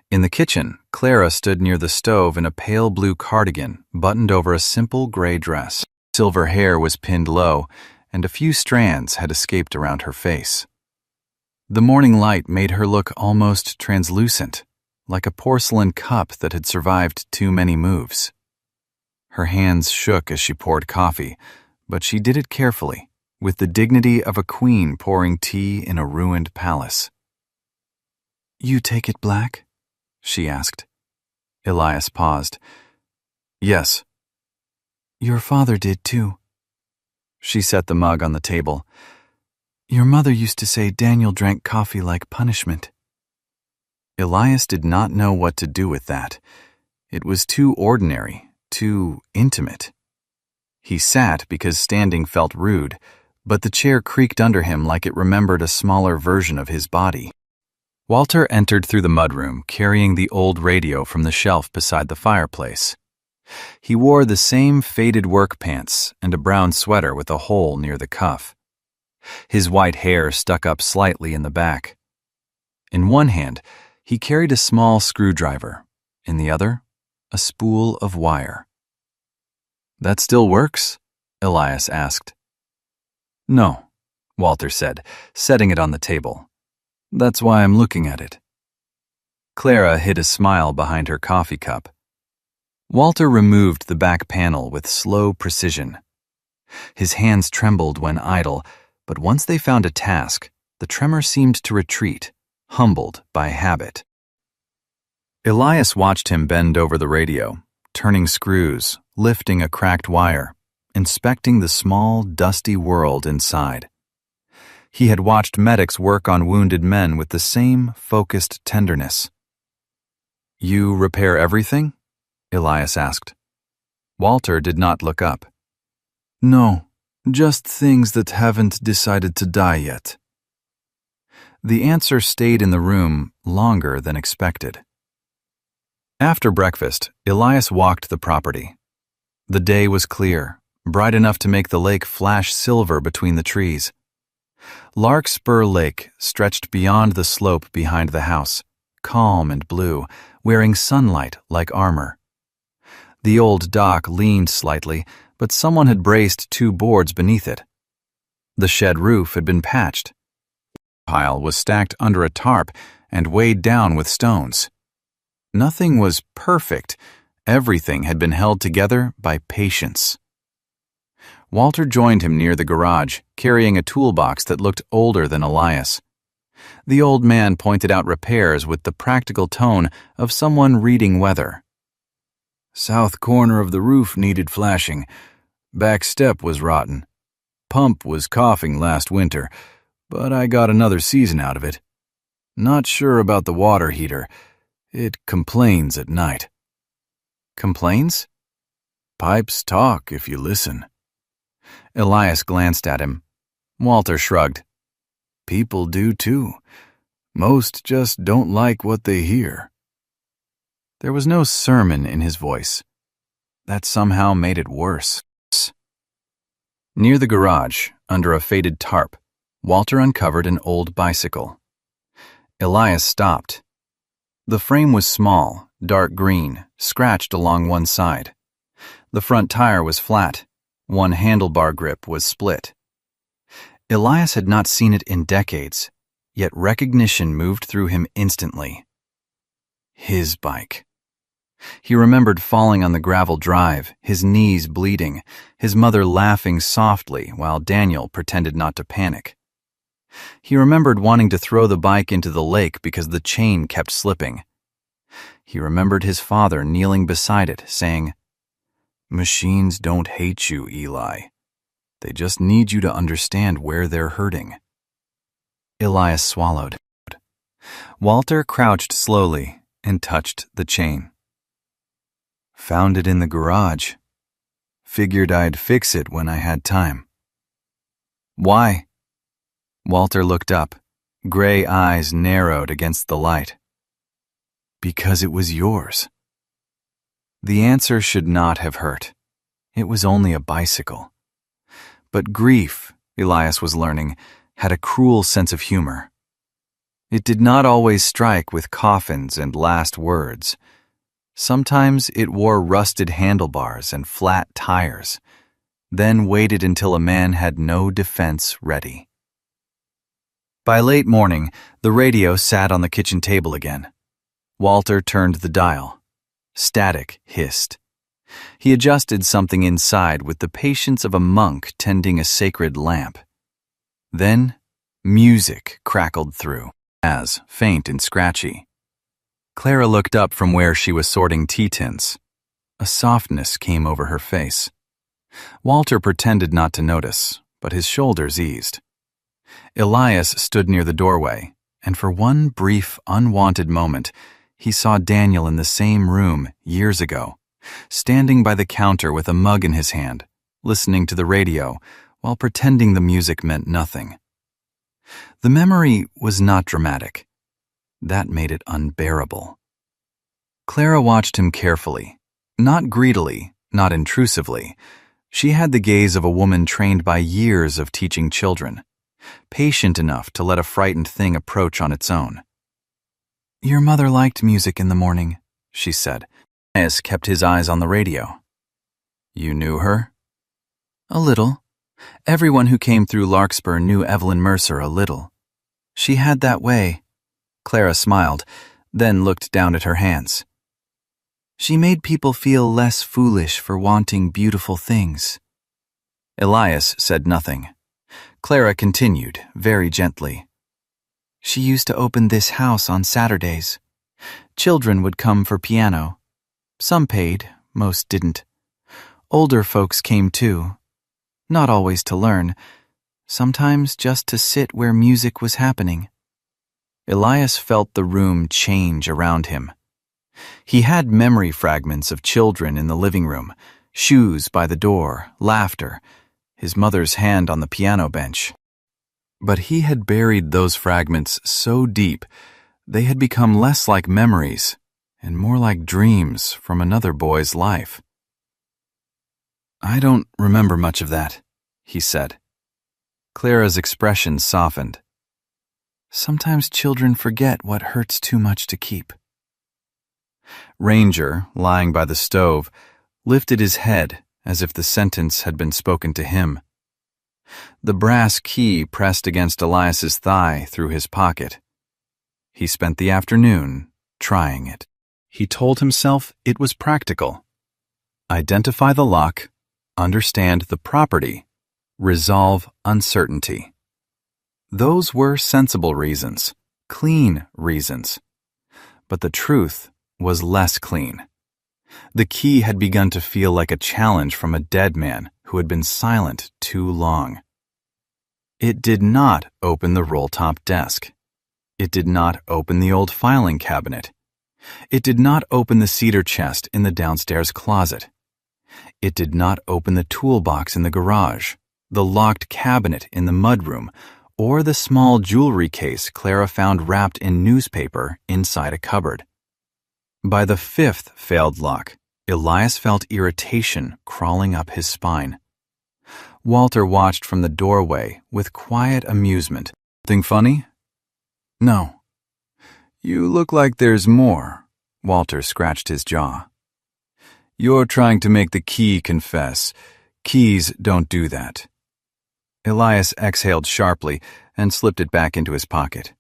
In the kitchen, Clara stood near the stove in a pale blue cardigan buttoned over a simple gray dress. Silver hair was pinned low, and a few strands had escaped around her face. The morning light made her look almost translucent, like a porcelain cup that had survived too many moves. Her hands shook as she poured coffee, but she did it carefully, with the dignity of a queen pouring tea in a ruined palace. "You take it black?" she asked. Elias paused. "Yes." "Your father did too." She set the mug on the table. "Your mother used to say Daniel drank coffee like punishment." Elias did not know what to do with that. It was too ordinary, too intimate. He sat because standing felt rude, but the chair creaked under him like it remembered a smaller version of his body. Walter entered through the mudroom, carrying the old radio from the shelf beside the fireplace. He wore the same faded work pants and a brown sweater with a hole near the cuff. His white hair stuck up slightly in the back. In one hand, he carried a small screwdriver. In the other, a spool of wire. "That still works?" Elias asked. "No," Walter said, setting it on the table. "That's why I'm looking at it." Clara hid a smile behind her coffee cup. Walter removed the back panel with slow precision. His hands trembled when idle, but once they found a task, the tremor seemed to retreat, humbled by habit. Elias watched him bend over the radio, turning screws, lifting a cracked wire, inspecting the small, dusty world inside. He had watched medics work on wounded men with the same focused tenderness. "You repair everything?" Elias asked. Walter did not look up. "No, just things that haven't decided to die yet." The answer stayed in the room longer than expected. After breakfast, Elias walked the property. The day was clear, bright enough to make the lake flash silver between the trees. Larkspur Lake stretched beyond the slope behind the house, calm and blue, wearing sunlight like armor. The old dock leaned slightly, but someone had braced 2 boards beneath it. The shed roof had been patched. The pile was stacked under a tarp and weighed down with stones. Nothing was perfect. Everything had been held together by patience. Walter joined him near the garage, carrying a toolbox that looked older than Elias. The old man pointed out repairs with the practical tone of someone reading weather. "South corner of the roof needed flashing. Back step was rotten. Pump was coughing last winter, but I got another season out of it. Not sure about the water heater. It complains at night." "Complains?" "Pipes talk if you listen." Elias glanced at him. Walter shrugged. "People do too. Most just don't like what they hear." There was no sermon in his voice. That somehow made it worse. Near the garage, under a faded tarp, Walter uncovered an old bicycle. Elias stopped. The frame was small, dark green, scratched along one side. The front tire was flat. One handlebar grip was split. Elias had not seen it in decades, yet recognition moved through him instantly. His bike. He remembered falling on the gravel drive, his knees bleeding, his mother laughing softly while Daniel pretended not to panic. He remembered wanting to throw the bike into the lake because the chain kept slipping. He remembered his father kneeling beside it, saying, "Machines don't hate you, Eli. They just need you to understand where they're hurting." Elias swallowed. Walter crouched slowly and touched the chain. "Found it in the garage. Figured I'd fix it when I had time." "Why?" Walter looked up, gray eyes narrowed against the light. "Because it was yours." The answer should not have hurt. It was only a bicycle. But grief, Elias was learning, had a cruel sense of humor. It did not always strike with coffins and last words. Sometimes it wore rusted handlebars and flat tires, then waited until a man had no defense ready. By late morning, the radio sat on the kitchen table again. Walter turned the dial. Static hissed. He adjusted something inside with the patience of a monk tending a sacred lamp. Then, music crackled through, as faint and scratchy. Clara looked up from where she was sorting tea tins. A softness came over her face. Walter pretended not to notice, but his shoulders eased. Elias stood near the doorway, and for one brief, unwanted moment, he saw Daniel in the same room years ago, standing by the counter with a mug in his hand, listening to the radio while pretending the music meant nothing. The memory was not dramatic. That made it unbearable. Clara watched him carefully, not greedily, not intrusively. She had the gaze of a woman trained by years of teaching children, patient enough to let a frightened thing approach on its own. "Your mother liked music in the morning," she said. Elias kept his eyes on the radio. "You knew her?" "A little. Everyone who came through Larkspur knew Evelyn Mercer a little. She had that way." Clara smiled, then looked down at her hands. "She made people feel less foolish for wanting beautiful things." Elias said nothing. Clara continued, very gently. "She used to open this house on Saturdays. Children would come for piano. Some paid, most didn't. Older folks came too. Not always to learn, sometimes just to sit where music was happening." Elias felt the room change around him. He had memory fragments of children in the living room, shoes by the door, laughter, his mother's hand on the piano bench. But he had buried those fragments so deep, they had become less like memories and more like dreams from another boy's life. "I don't remember much of that," he said. Clara's expression softened. "Sometimes children forget what hurts too much to keep." Ranger, lying by the stove, lifted his head as if the sentence had been spoken to him. The brass key pressed against Elias's thigh through his pocket. He spent the afternoon trying it. He told himself it was practical. Identify the lock, understand the property, resolve uncertainty. Those were sensible reasons, clean reasons. But the truth was less clean. The key had begun to feel like a challenge from a dead man who had been silent too long. It did not open the roll-top desk. It did not open the old filing cabinet. It did not open the cedar chest in the downstairs closet. It did not open the toolbox in the garage, the locked cabinet in the mudroom, or the small jewelry case Clara found wrapped in newspaper inside a cupboard. By the fifth failed lock, Elias felt irritation crawling up his spine. Walter watched from the doorway with quiet amusement. "Thing funny?" "No." "You look like there's more." Walter scratched his jaw. "You're trying to make the key confess. Keys don't do that." Elias exhaled sharply and slipped it back into his pocket.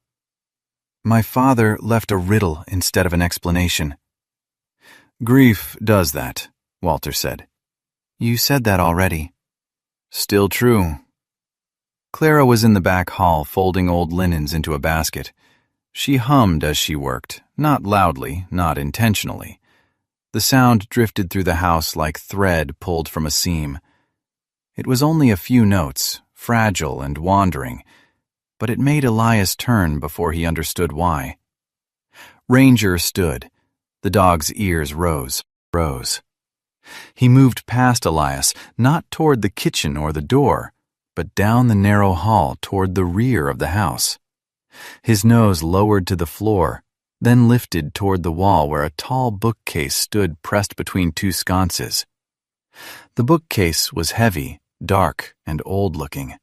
"My father left a riddle instead of an explanation." "Grief does that," Walter said. "You said that already." "Still true." Clara was in the back hall folding old linens into a basket. She hummed as she worked, not loudly, not intentionally. The sound drifted through the house like thread pulled from a seam. It was only a few notes, fragile and wandering, but it made Elias turn before he understood why. Ranger stood. The dog's ears rose. He moved past Elias, not toward the kitchen or the door, but down the narrow hall toward the rear of the house. His nose lowered to the floor, then lifted toward the wall where a tall bookcase stood pressed between two sconces. The bookcase was heavy, dark, and old-looking.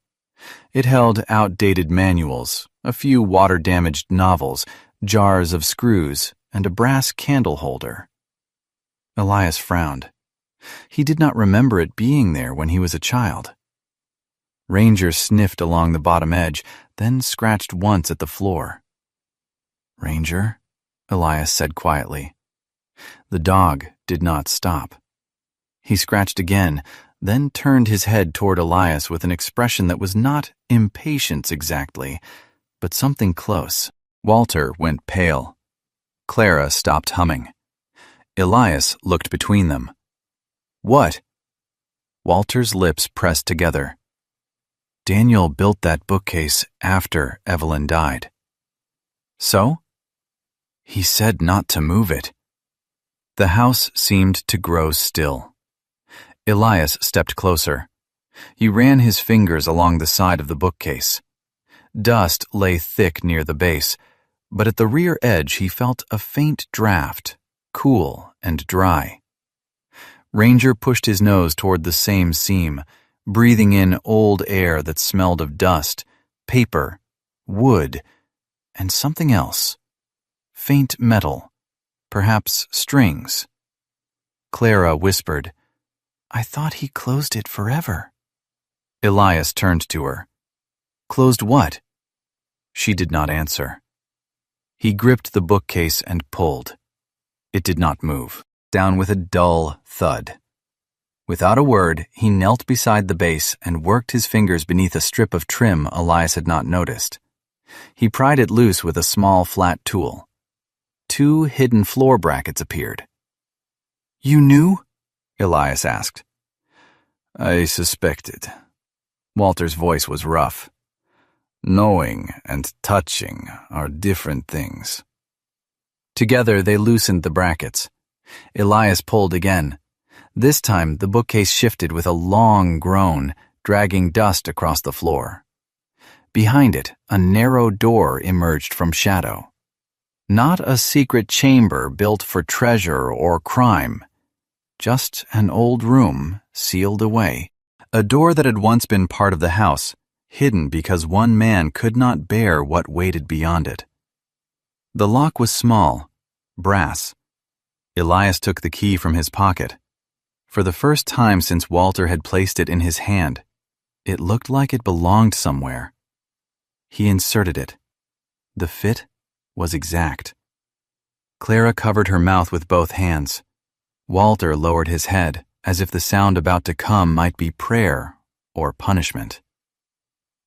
It held outdated manuals, a few water-damaged novels, jars of screws, and a brass candle holder. Elias frowned. He did not remember it being there when he was a child. Ranger sniffed along the bottom edge, then scratched once at the floor. "Ranger," Elias said quietly. The dog did not stop. He scratched again, then turned his head toward Elias with an expression that was not impatience exactly, but something close. Walter went pale. Clara stopped humming. Elias looked between them. "What?" Walter's lips pressed together. "Daniel built that bookcase after Evelyn died." "So?" "He said not to move it." The house seemed to grow still. Elias stepped closer. He ran his fingers along the side of the bookcase. Dust lay thick near the base, but at the rear edge he felt a faint draft, cool and dry. Ranger pushed his nose toward the same seam, breathing in old air that smelled of dust, paper, wood, and something else. Faint metal, perhaps strings. Clara whispered, "I thought he closed it forever." Elias turned to her. "Closed what?" She did not answer. He gripped the bookcase and pulled. It did not move, down with a dull thud. Without a word, he knelt beside the base and worked his fingers beneath a strip of trim Elias had not noticed. He pried it loose with a small, flat tool. 2 hidden floor brackets appeared. "You knew?" Elias asked. "I suspected." Walter's voice was rough. "Knowing and touching are different things." Together they loosened the brackets. Elias pulled again. This time the bookcase shifted with a long groan, dragging dust across the floor. Behind it, a narrow door emerged from shadow. Not a secret chamber built for treasure or crime. Just an old room sealed away. A door that had once been part of the house, hidden because one man could not bear what waited beyond it. The lock was small, brass. Elias took the key from his pocket. For the first time since Walter had placed it in his hand, it looked like it belonged somewhere. He inserted it. The fit was exact. Clara covered her mouth with both hands. Walter lowered his head, as if the sound about to come might be prayer or punishment.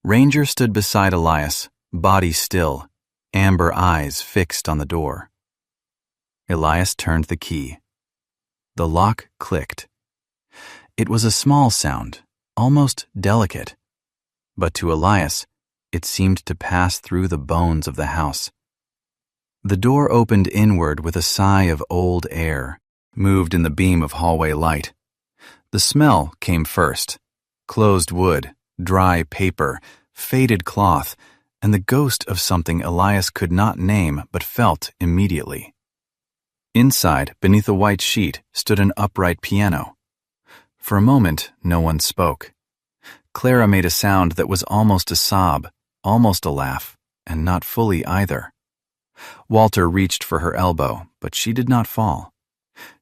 Ranger stood beside Elias, body still, amber eyes fixed on the door. Elias turned the key. The lock clicked. It was a small sound, almost delicate, but to Elias, it seemed to pass through the bones of the house. The door opened inward with a sigh of old air, moved in the beam of hallway light. The smell came first. Closed wood, dry paper, faded cloth, and the ghost of something Elias could not name but felt immediately. Inside, beneath a white sheet, stood an upright piano. For a moment, no one spoke. Clara made a sound that was almost a sob, almost a laugh, and not fully either. Walter reached for her elbow, but she did not fall.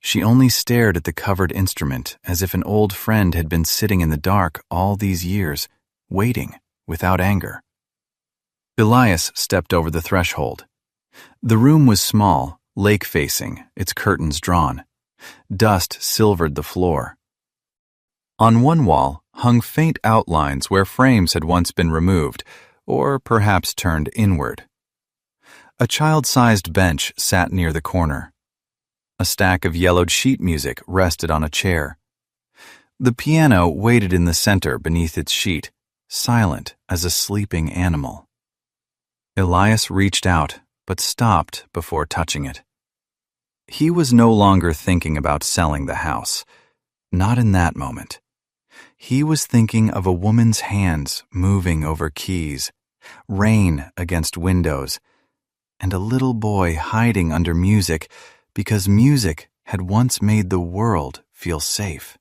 She only stared at the covered instrument as if an old friend had been sitting in the dark all these years, waiting, without anger. Elias stepped over the threshold. The room was small, lake-facing, its curtains drawn. Dust silvered the floor. On one wall hung faint outlines where frames had once been removed, or perhaps turned inward. A child-sized bench sat near the corner. A stack of yellowed sheet music rested on a chair. The piano waited in the center beneath its sheet, silent as a sleeping animal. Elias reached out, but stopped before touching it. He was no longer thinking about selling the house. Not in that moment. He was thinking of a woman's hands moving over keys, rain against windows, and a little boy hiding under music because music had once made the world feel safe.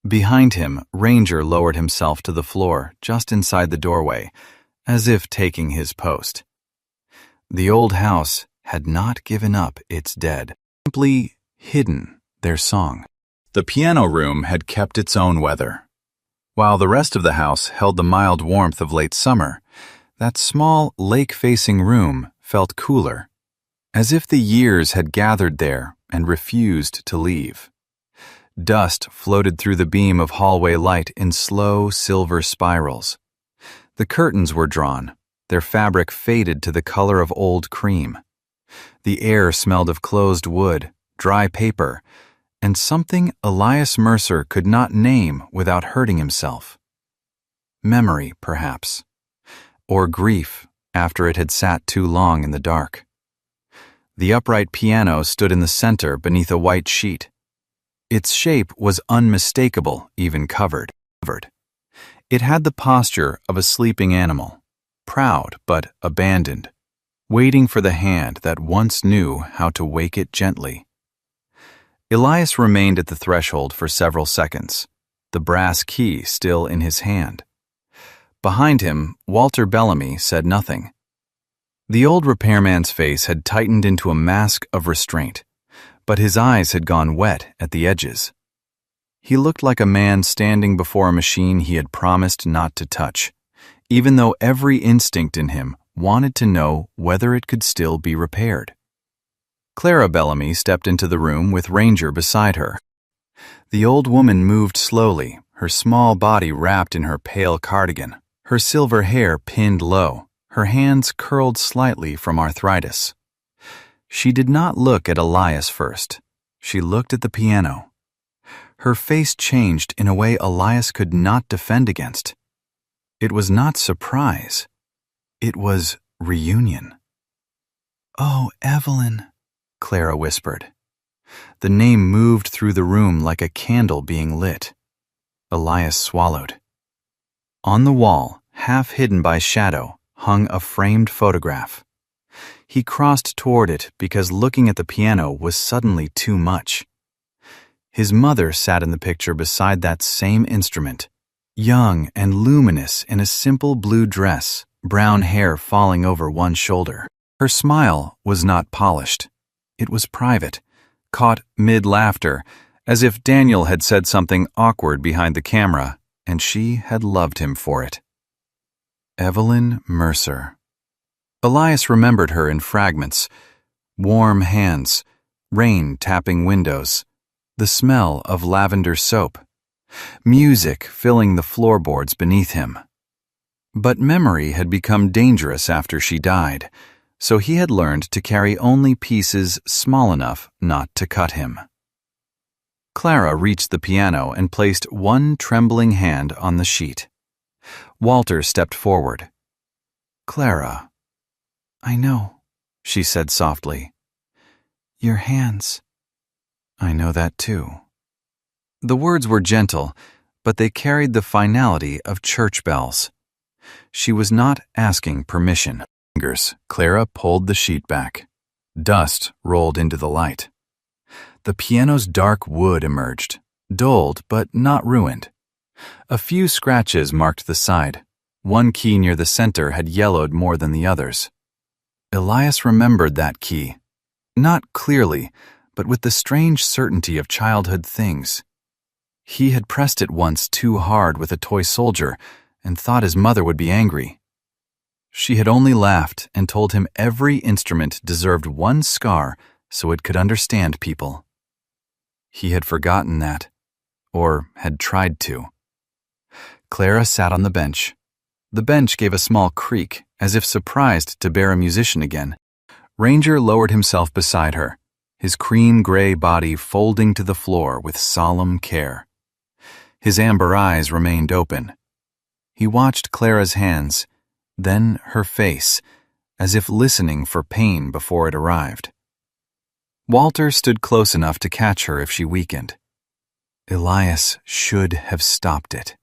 Behind him, Ranger lowered himself to the floor just inside the doorway, as if taking his post. The old house had not given up its dead, simply hidden their song. The piano room had kept its own weather. While the rest of the house held the mild warmth of late summer, that small lake-facing room felt cooler, as if the years had gathered there and refused to leave. Dust floated through the beam of hallway light in slow silver spirals. The curtains were drawn, their fabric faded to the color of old cream. The air smelled of closed wood, dry paper, and something Elias Mercer could not name without hurting himself. Memory, perhaps, or grief after it had sat too long in the dark. The upright piano stood in the center beneath a white sheet. Its shape was unmistakable, even covered. It had the posture of a sleeping animal, proud but abandoned, waiting for the hand that once knew how to wake it gently. Elias remained at the threshold for several seconds, the brass key still in his hand. Behind him, Walter Bellamy said nothing. The old repairman's face had tightened into a mask of restraint, but his eyes had gone wet at the edges. He looked like a man standing before a machine he had promised not to touch, even though every instinct in him wanted to know whether it could still be repaired. Clara Bellamy stepped into the room with Ranger beside her. The old woman moved slowly, her small body wrapped in her pale cardigan, her silver hair pinned low, her hands curled slightly from arthritis. She did not look at Elias first. She looked at the piano. Her face changed in a way Elias could not defend against. It was not surprise. It was reunion. "Oh, Evelyn," Clara whispered. The name moved through the room like a candle being lit. Elias swallowed. On the wall, half hidden by shadow, hung a framed photograph. He crossed toward it because looking at the piano was suddenly too much. His mother sat in the picture beside that same instrument, young and luminous in a simple blue dress, brown hair falling over one shoulder. Her smile was not polished. It was private, caught mid-laughter, as if Daniel had said something awkward behind the camera, and she had loved him for it. Evelyn Mercer. Elias remembered her in fragments. Warm hands, rain tapping windows, the smell of lavender soap, music filling the floorboards beneath him. But memory had become dangerous after she died, so he had learned to carry only pieces small enough not to cut him. Clara reached the piano and placed one trembling hand on the sheet. Walter stepped forward. "Clara." "I know," she said softly. "Your hands." "I know that too." The words were gentle, but they carried the finality of church bells. She was not asking permission. Clara pulled the sheet back. Dust rolled into the light. The piano's dark wood emerged, dulled but not ruined. A few scratches marked the side. One key near the center had yellowed more than the others. Elias remembered that key, not clearly, but with the strange certainty of childhood things. He had pressed it once too hard with a toy soldier and thought his mother would be angry. She had only laughed and told him every instrument deserved one scar so it could understand people. He had forgotten that, or had tried to. Clara sat on the bench. The bench gave a small creak, as if surprised to bear a musician again. Ranger lowered himself beside her, his cream-gray body folding to the floor with solemn care. His amber eyes remained open. He watched Clara's hands, then her face, as if listening for pain before it arrived. Walter stood close enough to catch her if she weakened. Elias should have stopped it.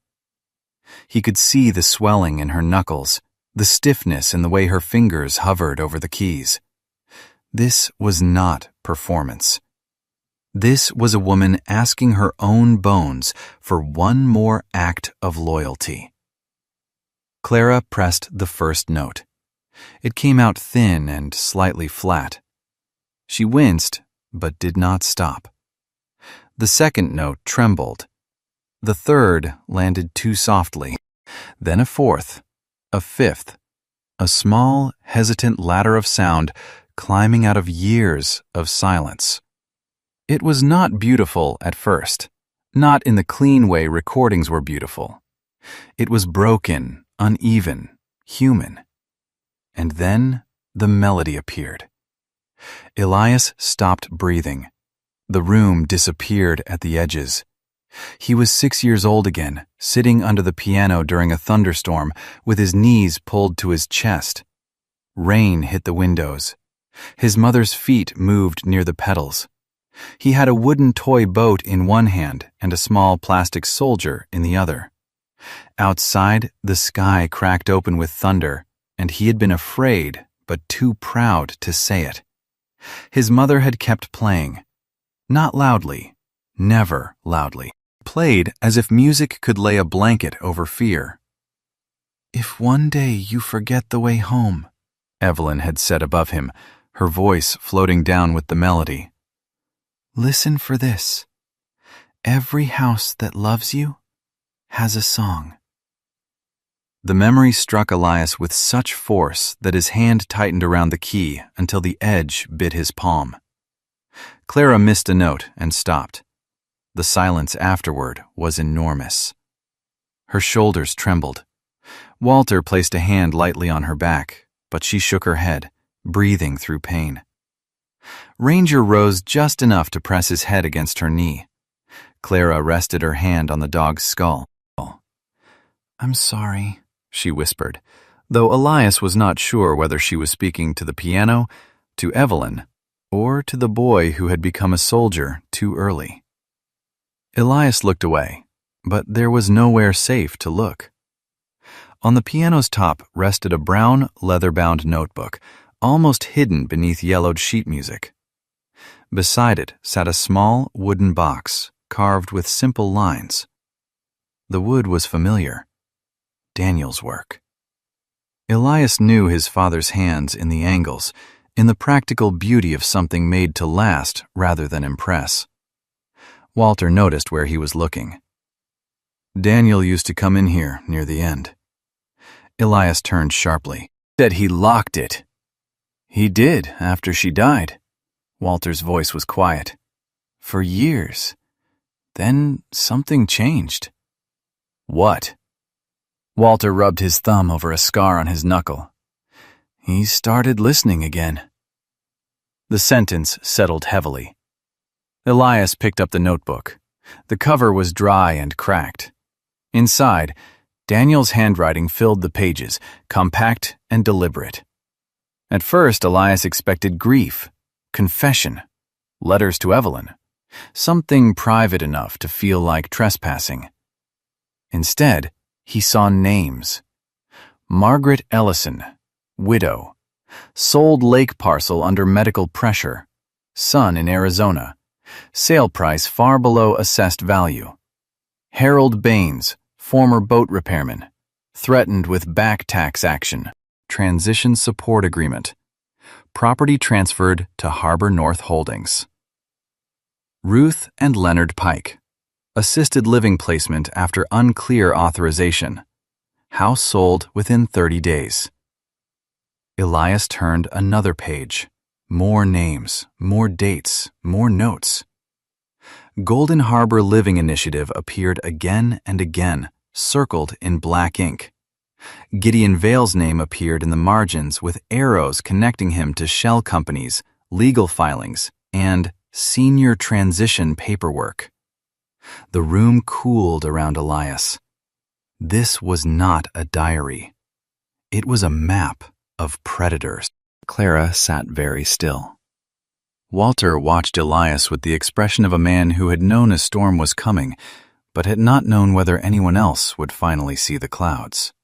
He could see the swelling in her knuckles, the stiffness in the way her fingers hovered over the keys. This was not performance. This was a woman asking her own bones for one more act of loyalty. Clara pressed the first note. It came out thin and slightly flat. She winced, but did not stop. The second note trembled. The third landed too softly. Then a fourth, a fifth, a small, hesitant ladder of sound climbing out of years of silence. It was not beautiful at first, not in the clean way recordings were beautiful. It was broken, uneven, human. And then the melody appeared. Elias stopped breathing. The room disappeared at the edges. He was 6 years old again, sitting under the piano during a thunderstorm with his knees pulled to his chest. Rain hit the windows. His mother's feet moved near the pedals. He had a wooden toy boat in one hand and a small plastic soldier in the other. Outside, the sky cracked open with thunder, and he had been afraid but too proud to say it. His mother had kept playing. Not loudly, never loudly. Played as if music could lay a blanket over fear. "If one day you forget the way home," Evelyn had said above him, her voice floating down with the melody. "Listen for this. Every house that loves you has a song." The memory struck Elias with such force that his hand tightened around the key until the edge bit his palm. Clara missed a note and stopped. The silence afterward was enormous. Her shoulders trembled. Walter placed a hand lightly on her back, but she shook her head, breathing through pain. Ranger rose just enough to press his head against her knee. Clara rested her hand on the dog's skull. "I'm sorry," she whispered, though Elias was not sure whether she was speaking to the piano, to Evelyn, or to the boy who had become a soldier too early. Elias looked away, but there was nowhere safe to look. On the piano's top rested a brown, leather-bound notebook, almost hidden beneath yellowed sheet music. Beside it sat a small wooden box, carved with simple lines. The wood was familiar. Daniel's work. Elias knew his father's hands in the angles, in the practical beauty of something made to last rather than impress. Walter noticed where he was looking. Daniel used to come in here near the end. Elias turned sharply. Said he locked it. He did after she died. Walter's voice was quiet. For years. Then something changed. What? Walter rubbed his thumb over a scar on his knuckle. He started listening again. The sentence settled heavily. Elias picked up the notebook. The cover was dry and cracked. Inside, Daniel's handwriting filled the pages, compact and deliberate. At first, Elias expected grief, confession, letters to Evelyn, something private enough to feel like trespassing. Instead, he saw names. Margaret Ellison, widow, sold lake parcel under medical pressure, son in Arizona, sale price far below assessed value. Harold Baines, former boat repairman, threatened with back tax action. Transition support agreement. Property transferred to Harbor North Holdings. Ruth and Leonard Pike. Assisted living placement after unclear authorization. House sold within 30 days. Elias turned another page. More names, more dates, more notes. Golden Harbor Living Initiative appeared again and again, circled in black ink. Gideon Vale's name appeared in the margins with arrows connecting him to shell companies, legal filings, and senior transition paperwork. The room cooled around Elias. This was not a diary. It was a map of predators. Clara sat very still. Walter watched Elias with the expression of a man who had known a storm was coming, but had not known whether anyone else would finally see the clouds.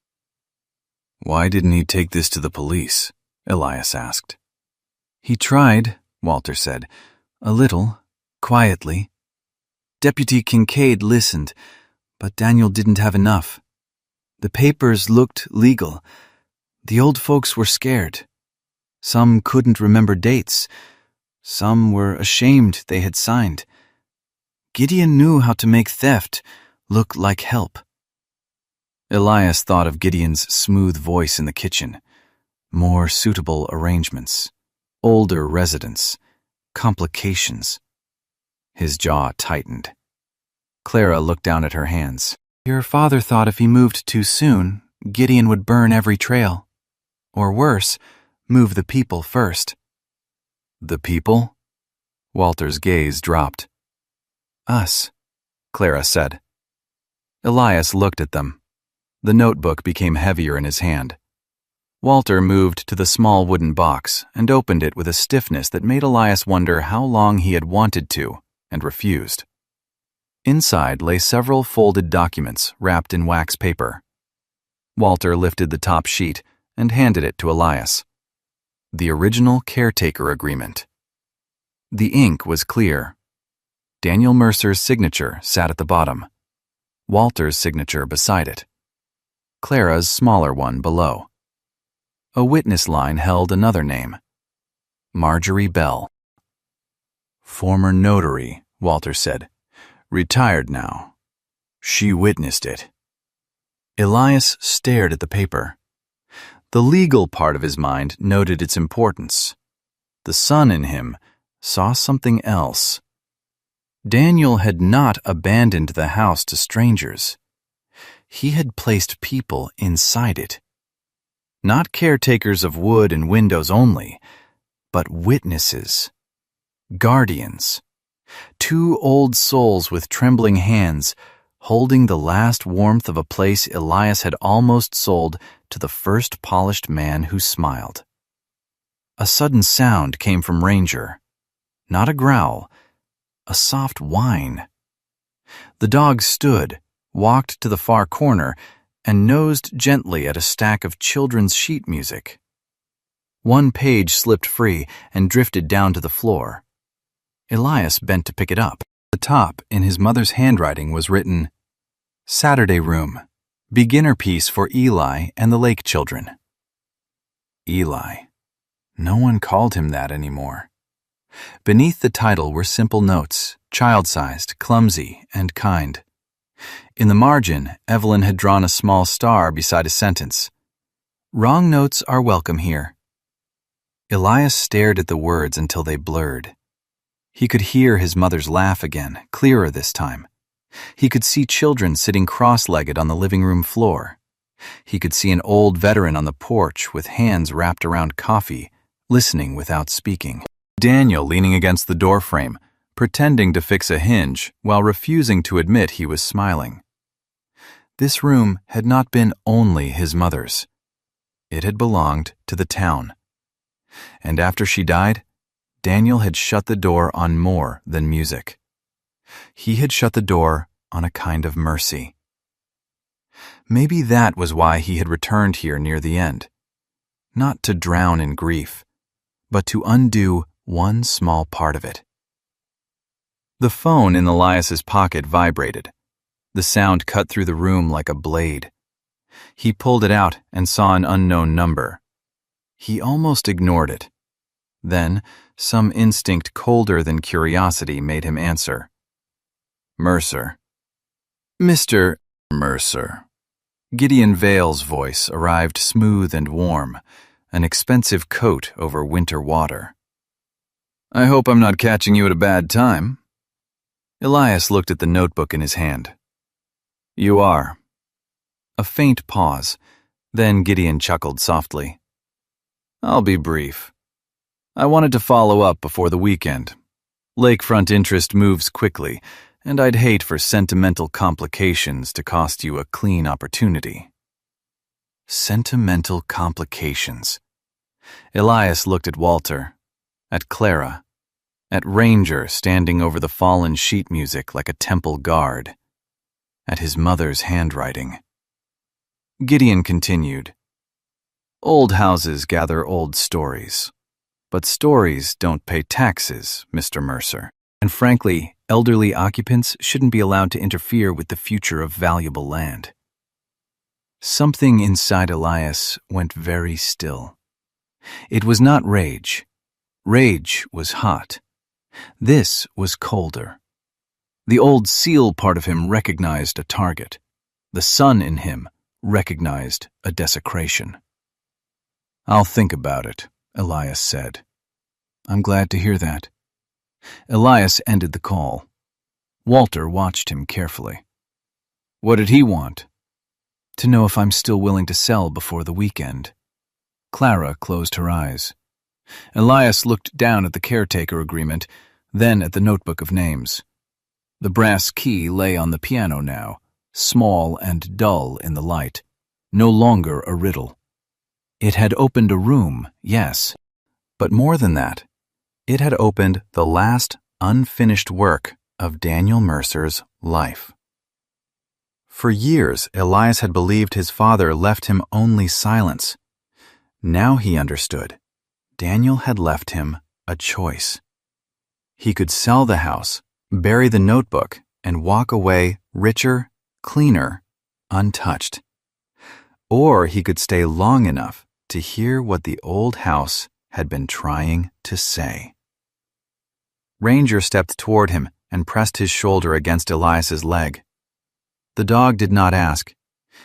"Why didn't he take this to the police?" Elias asked. "He tried," Walter said, "a little, quietly. Deputy Kincaid listened, but Daniel didn't have enough. The papers looked legal. The old folks were scared. Some couldn't remember dates. Some were ashamed they had signed. Gideon knew how to make theft look like help." Elias thought of Gideon's smooth voice in the kitchen. More suitable arrangements. Older residents. Complications. His jaw tightened. Clara looked down at her hands. "Your father thought if he moved too soon, Gideon would burn every trail. Or worse, move the people first." "The people?" Walter's gaze dropped. "Us," Clara said. Elias looked at them. The notebook became heavier in his hand. Walter moved to the small wooden box and opened it with a stiffness that made Elias wonder how long he had wanted to and refused. Inside lay several folded documents wrapped in wax paper. Walter lifted the top sheet and handed it to Elias. The original caretaker agreement. The ink was clear. Daniel Mercer's signature sat at the bottom. Walter's signature beside it. Clara's smaller one below. A witness line held another name. Marjorie Bell. "Former notary," Walter said. "Retired now. She witnessed it." Elias stared at the paper. The legal part of his mind noted its importance. The son in him saw something else. Daniel had not abandoned the house to strangers. He had placed people inside it. Not caretakers of wood and windows only, but witnesses, guardians, two old souls with trembling hands, holding the last warmth of a place Elias had almost sold to the first polished man who smiled. A sudden sound came from Ranger. Not a growl, a soft whine. The dog stood, walked to the far corner, and nosed gently at a stack of children's sheet music. One page slipped free and drifted down to the floor. Elias bent to pick it up. At the top, in his mother's handwriting, was written, "Saturday Room, beginner piece for Eli and the Lake children." Eli. No one called him that anymore. Beneath the title were simple notes, child-sized, clumsy, and kind. In the margin, Evelyn had drawn a small star beside a sentence. "Wrong notes are welcome here." Elias stared at the words until they blurred. He could hear his mother's laugh again, clearer this time. He could see children sitting cross-legged on the living room floor. He could see an old veteran on the porch with hands wrapped around coffee, listening without speaking. Daniel leaning against the doorframe, pretending to fix a hinge while refusing to admit he was smiling. This room had not been only his mother's. It had belonged to the town. And after she died, Daniel had shut the door on more than music. He had shut the door on a kind of mercy. Maybe that was why he had returned here near the end. Not to drown in grief, but to undo one small part of it. The phone in Elias's pocket vibrated. The sound cut through the room like a blade. He pulled it out and saw an unknown number. He almost ignored it. Then, some instinct colder than curiosity made him answer. "Mercer." "Mr. Mercer." Gideon Vale's voice arrived smooth and warm, an expensive coat over winter water. "I hope I'm not catching you at a bad time." Elias looked at the notebook in his hand. You are. A faint pause. Then Gideon chuckled softly. I'll be brief. I wanted to follow up before the weekend. Lakefront interest moves quickly, and I'd hate for sentimental complications to cost you a clean opportunity. Sentimental complications. Elias looked at Walter, at Clara, at Ranger standing over the fallen sheet music like a temple guard, at his mother's handwriting. Gideon continued. Old houses gather old stories. But stories don't pay taxes, Mr. Mercer. And frankly, elderly occupants shouldn't be allowed to interfere with the future of valuable land. Something inside Elias went very still. It was not rage. Rage was hot. This was colder. The old SEAL part of him recognized a target. The son in him recognized a desecration. I'll think about it, Elias said. I'm glad to hear that. Elias ended the call. Walter watched him carefully. What did he want? To know if I'm still willing to sell before the weekend. Clara closed her eyes. Elias looked down at the caretaker agreement, then at the notebook of names. The brass key lay on the piano now, small and dull in the light, no longer a riddle. It had opened a room, yes, but more than that, it had opened the last unfinished work of Daniel Mercer's life. For years, Elias had believed his father left him only silence. Now he understood. Daniel had left him a choice. He could sell the house, bury the notebook, and walk away richer, cleaner, untouched. Or he could stay long enough to hear what the old house had been trying to say. Ranger stepped toward him and pressed his shoulder against Elias's leg. The dog did not ask.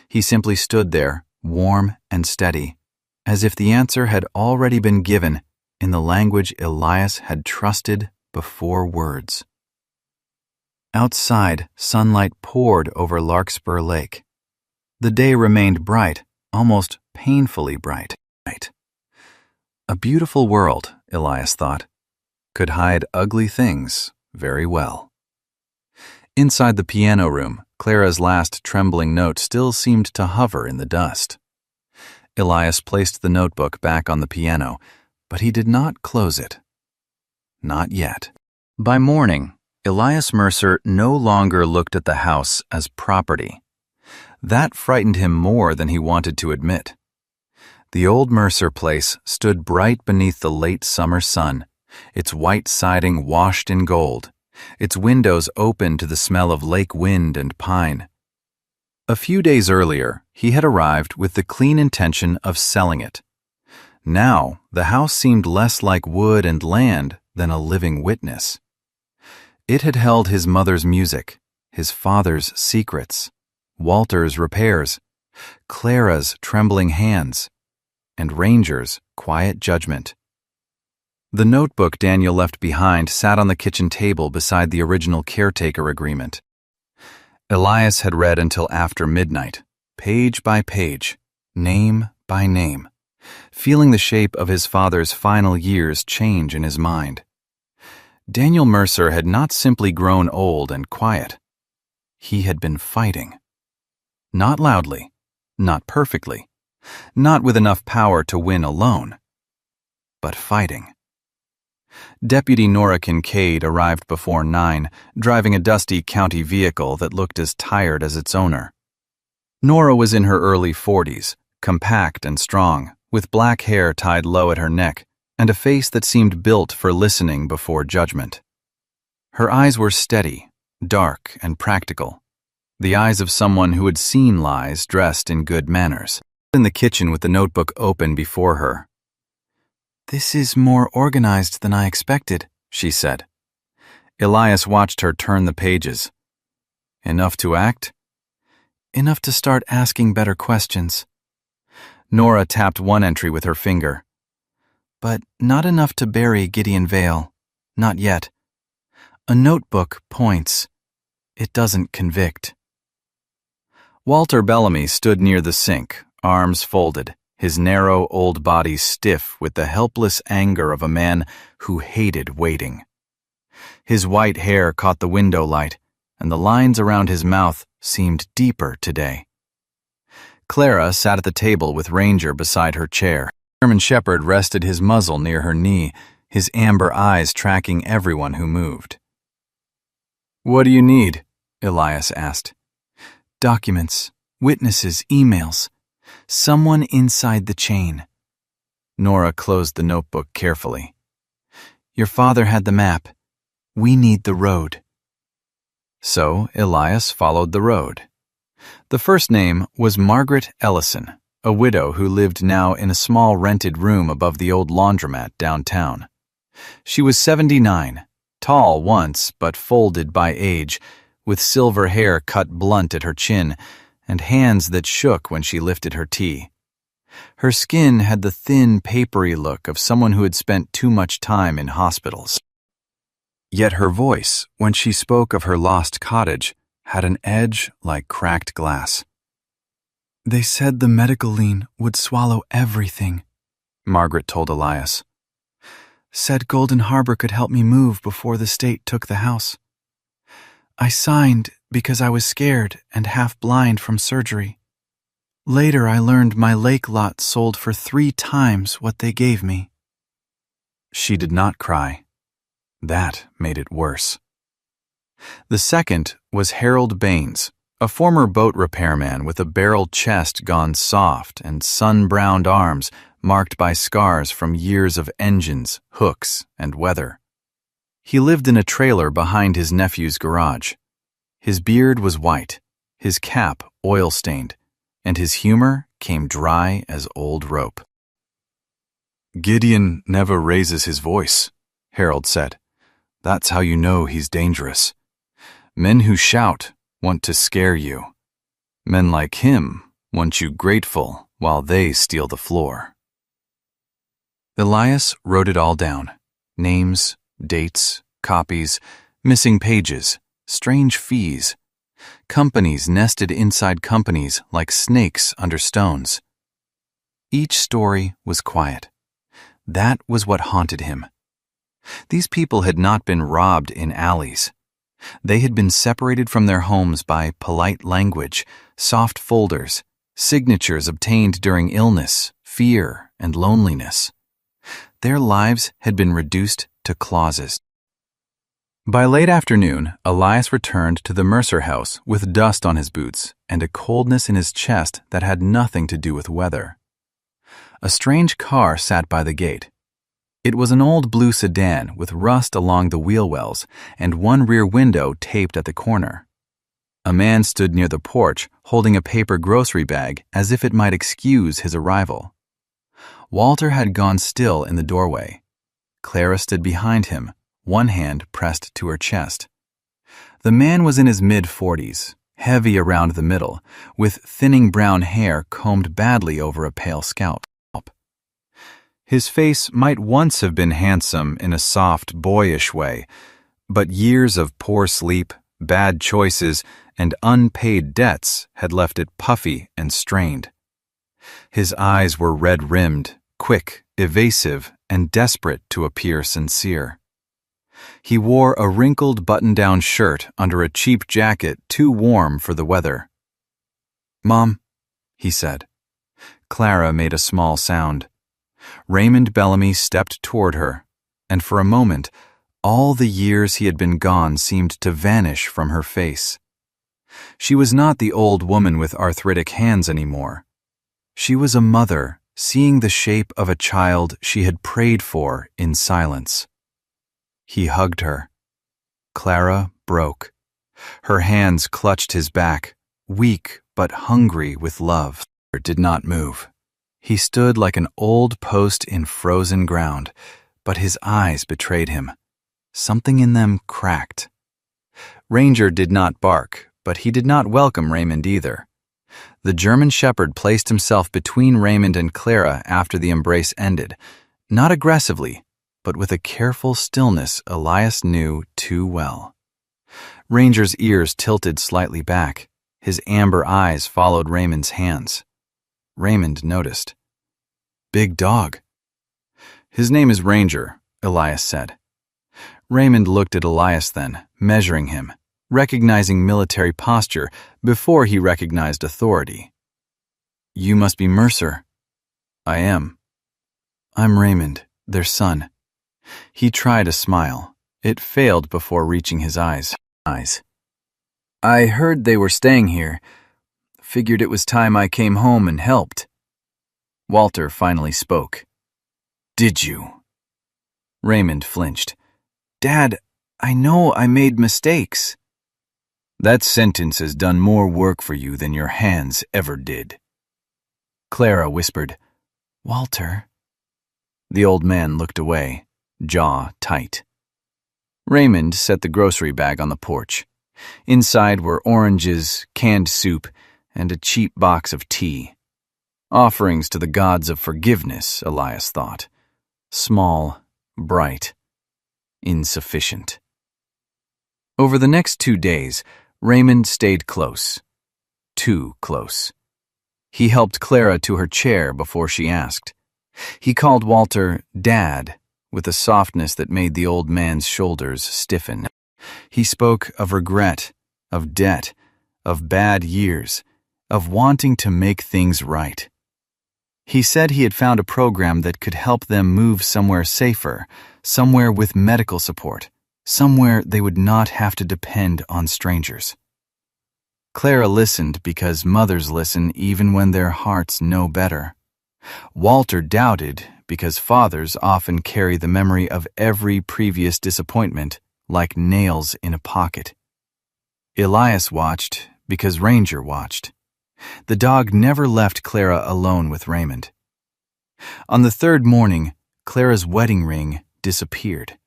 He simply stood there, warm and steady, as if the answer had already been given in the language Elias had trusted before words. Outside, sunlight poured over Larkspur Lake. The day remained bright, almost painfully bright. A beautiful world, Elias thought, could hide ugly things very well. Inside the piano room, Clara's last trembling note still seemed to hover in the dust. Elias placed the notebook back on the piano, but he did not close it. Not yet. By morning, Elias Mercer no longer looked at the house as property. That frightened him more than he wanted to admit. The old Mercer place stood bright beneath the late summer sun, its white siding washed in gold, its windows open to the smell of lake wind and pine. A few days earlier, he had arrived with the clean intention of selling it. Now, the house seemed less like wood and land than a living witness. It had held his mother's music, his father's secrets, Walter's repairs, Clara's trembling hands, and Ranger's quiet judgment. The notebook Daniel left behind sat on the kitchen table beside the original caretaker agreement. Elias had read until after midnight, page by page, name by name, feeling the shape of his father's final years change in his mind. Daniel Mercer had not simply grown old and quiet. He had been fighting. Not loudly, not perfectly, not with enough power to win alone, but fighting. Deputy Nora Kincaid arrived before 9, driving a dusty county vehicle that looked as tired as its owner. Nora was in her early 40s, compact and strong, with black hair tied low at her neck, and a face that seemed built for listening before judgment. Her eyes were steady, dark, and practical, the eyes of someone who had seen lies dressed in good manners. In the kitchen with the notebook open before her. "This is more organized than I expected," she said. Elias watched her turn the pages. "Enough to act?" "Enough to start asking better questions." Nora tapped one entry with her finger. "But not enough to bury Gideon Vale. Not yet. A notebook points. It doesn't convict. Walter Bellamy stood near the sink, arms folded, his narrow old body stiff with the helpless anger of a man who hated waiting. His white hair caught the window light, and the lines around his mouth seemed deeper today. Clara sat at the table with Ranger beside her chair. The German Shepherd rested his muzzle near her knee, his amber eyes tracking everyone who moved. "What do you need?" Elias asked. "Documents, witnesses, emails. Someone inside the chain." Nora closed the notebook carefully. "Your father had the map. We need the road." So Elias followed the road. The first name was Margaret Ellison, a widow who lived now in a small rented room above the old laundromat downtown. She was 79, tall once but folded by age, with silver hair cut blunt at her chin and hands that shook when she lifted her tea. Her skin had the thin, papery look of someone who had spent too much time in hospitals. Yet her voice, when she spoke of her lost cottage, had an edge like cracked glass. "They said the medical lien would swallow everything," Margaret told Elias. "Said Golden Harbor could help me move before the state took the house. I signed because I was scared and half blind from surgery. Later I learned my lake lot sold for 3 times what they gave me." She did not cry. That made it worse. The second was Harold Baines, a former boat repairman with a barrel chest gone soft and sun-browned arms marked by scars from years of engines, hooks, and weather. He lived in a trailer behind his nephew's garage. His beard was white, his cap oil-stained, and his humor came dry as old rope. "Gideon never raises his voice," Harold said. "That's how you know he's dangerous. Men who shout want to scare you. Men like him want you grateful while they steal the floor." Elias wrote it all down. Names, dates, copies, missing pages, strange fees. Companies nested inside companies like snakes under stones. Each story was quiet. That was what haunted him. These people had not been robbed in alleys. They had been separated from their homes by polite language, soft folders, signatures obtained during illness, fear, and loneliness. Their lives had been reduced to clauses. By late afternoon, Elias returned to the Mercer house with dust on his boots and a coldness in his chest that had nothing to do with weather. A strange car sat by the gate. It was an old blue sedan with rust along the wheel wells and one rear window taped at the corner. A man stood near the porch holding a paper grocery bag as if it might excuse his arrival. Walter had gone still in the doorway. Clara stood behind him, one hand pressed to her chest. The man was in his mid-40s, heavy around the middle, with thinning brown hair combed badly over a pale scalp. His face might once have been handsome in a soft, boyish way, but years of poor sleep, bad choices, and unpaid debts had left it puffy and strained. His eyes were red-rimmed, quick, evasive, and desperate to appear sincere. He wore a wrinkled button-down shirt under a cheap jacket too warm for the weather. "Mom," he said. Clara made a small sound. Raymond Bellamy stepped toward her, and for a moment, all the years he had been gone seemed to vanish from her face. She was not the old woman with arthritic hands anymore. She was a mother seeing the shape of a child she had prayed for in silence. He hugged her. Clara broke. Her hands clutched his back, weak but hungry with love. He did not move. He stood like an old post in frozen ground, but his eyes betrayed him. Something in them cracked. Ranger did not bark, but he did not welcome Raymond either. The German Shepherd placed himself between Raymond and Clara after the embrace ended, not aggressively, but with a careful stillness Elias knew too well. Ranger's ears tilted slightly back. His amber eyes followed Raymond's hands. Raymond noticed. "Big dog." "His name is Ranger," Elias said. Raymond looked at Elias then, measuring him, recognizing military posture before he recognized authority. "You must be Mercer." "I am." "I'm Raymond, their son." He tried a smile. It failed before reaching his eyes. "I heard they were staying here. Figured it was time I came home and helped." Walter finally spoke. "Did you?" Raymond flinched. "Dad, I know I made mistakes." "That sentence has done more work for you than your hands ever did." Clara whispered, "Walter." The old man looked away, jaw tight. Raymond set the grocery bag on the porch. Inside were oranges, canned soup, and a cheap box of tea. Offerings to the gods of forgiveness, Elias thought. Small, bright, insufficient. Over the next 2 days, Raymond stayed close. Too close. He helped Clara to her chair before she asked. He called Walter Dad with a softness that made the old man's shoulders stiffen. He spoke of regret, of debt, of bad years, of wanting to make things right. He said he had found a program that could help them move somewhere safer, somewhere with medical support, somewhere they would not have to depend on strangers. Clara listened because mothers listen even when their hearts know better. Walter doubted because fathers often carry the memory of every previous disappointment like nails in a pocket. Elias watched because Ranger watched. The dog never left Clara alone with Raymond. On the 3rd morning, Clara's wedding ring disappeared.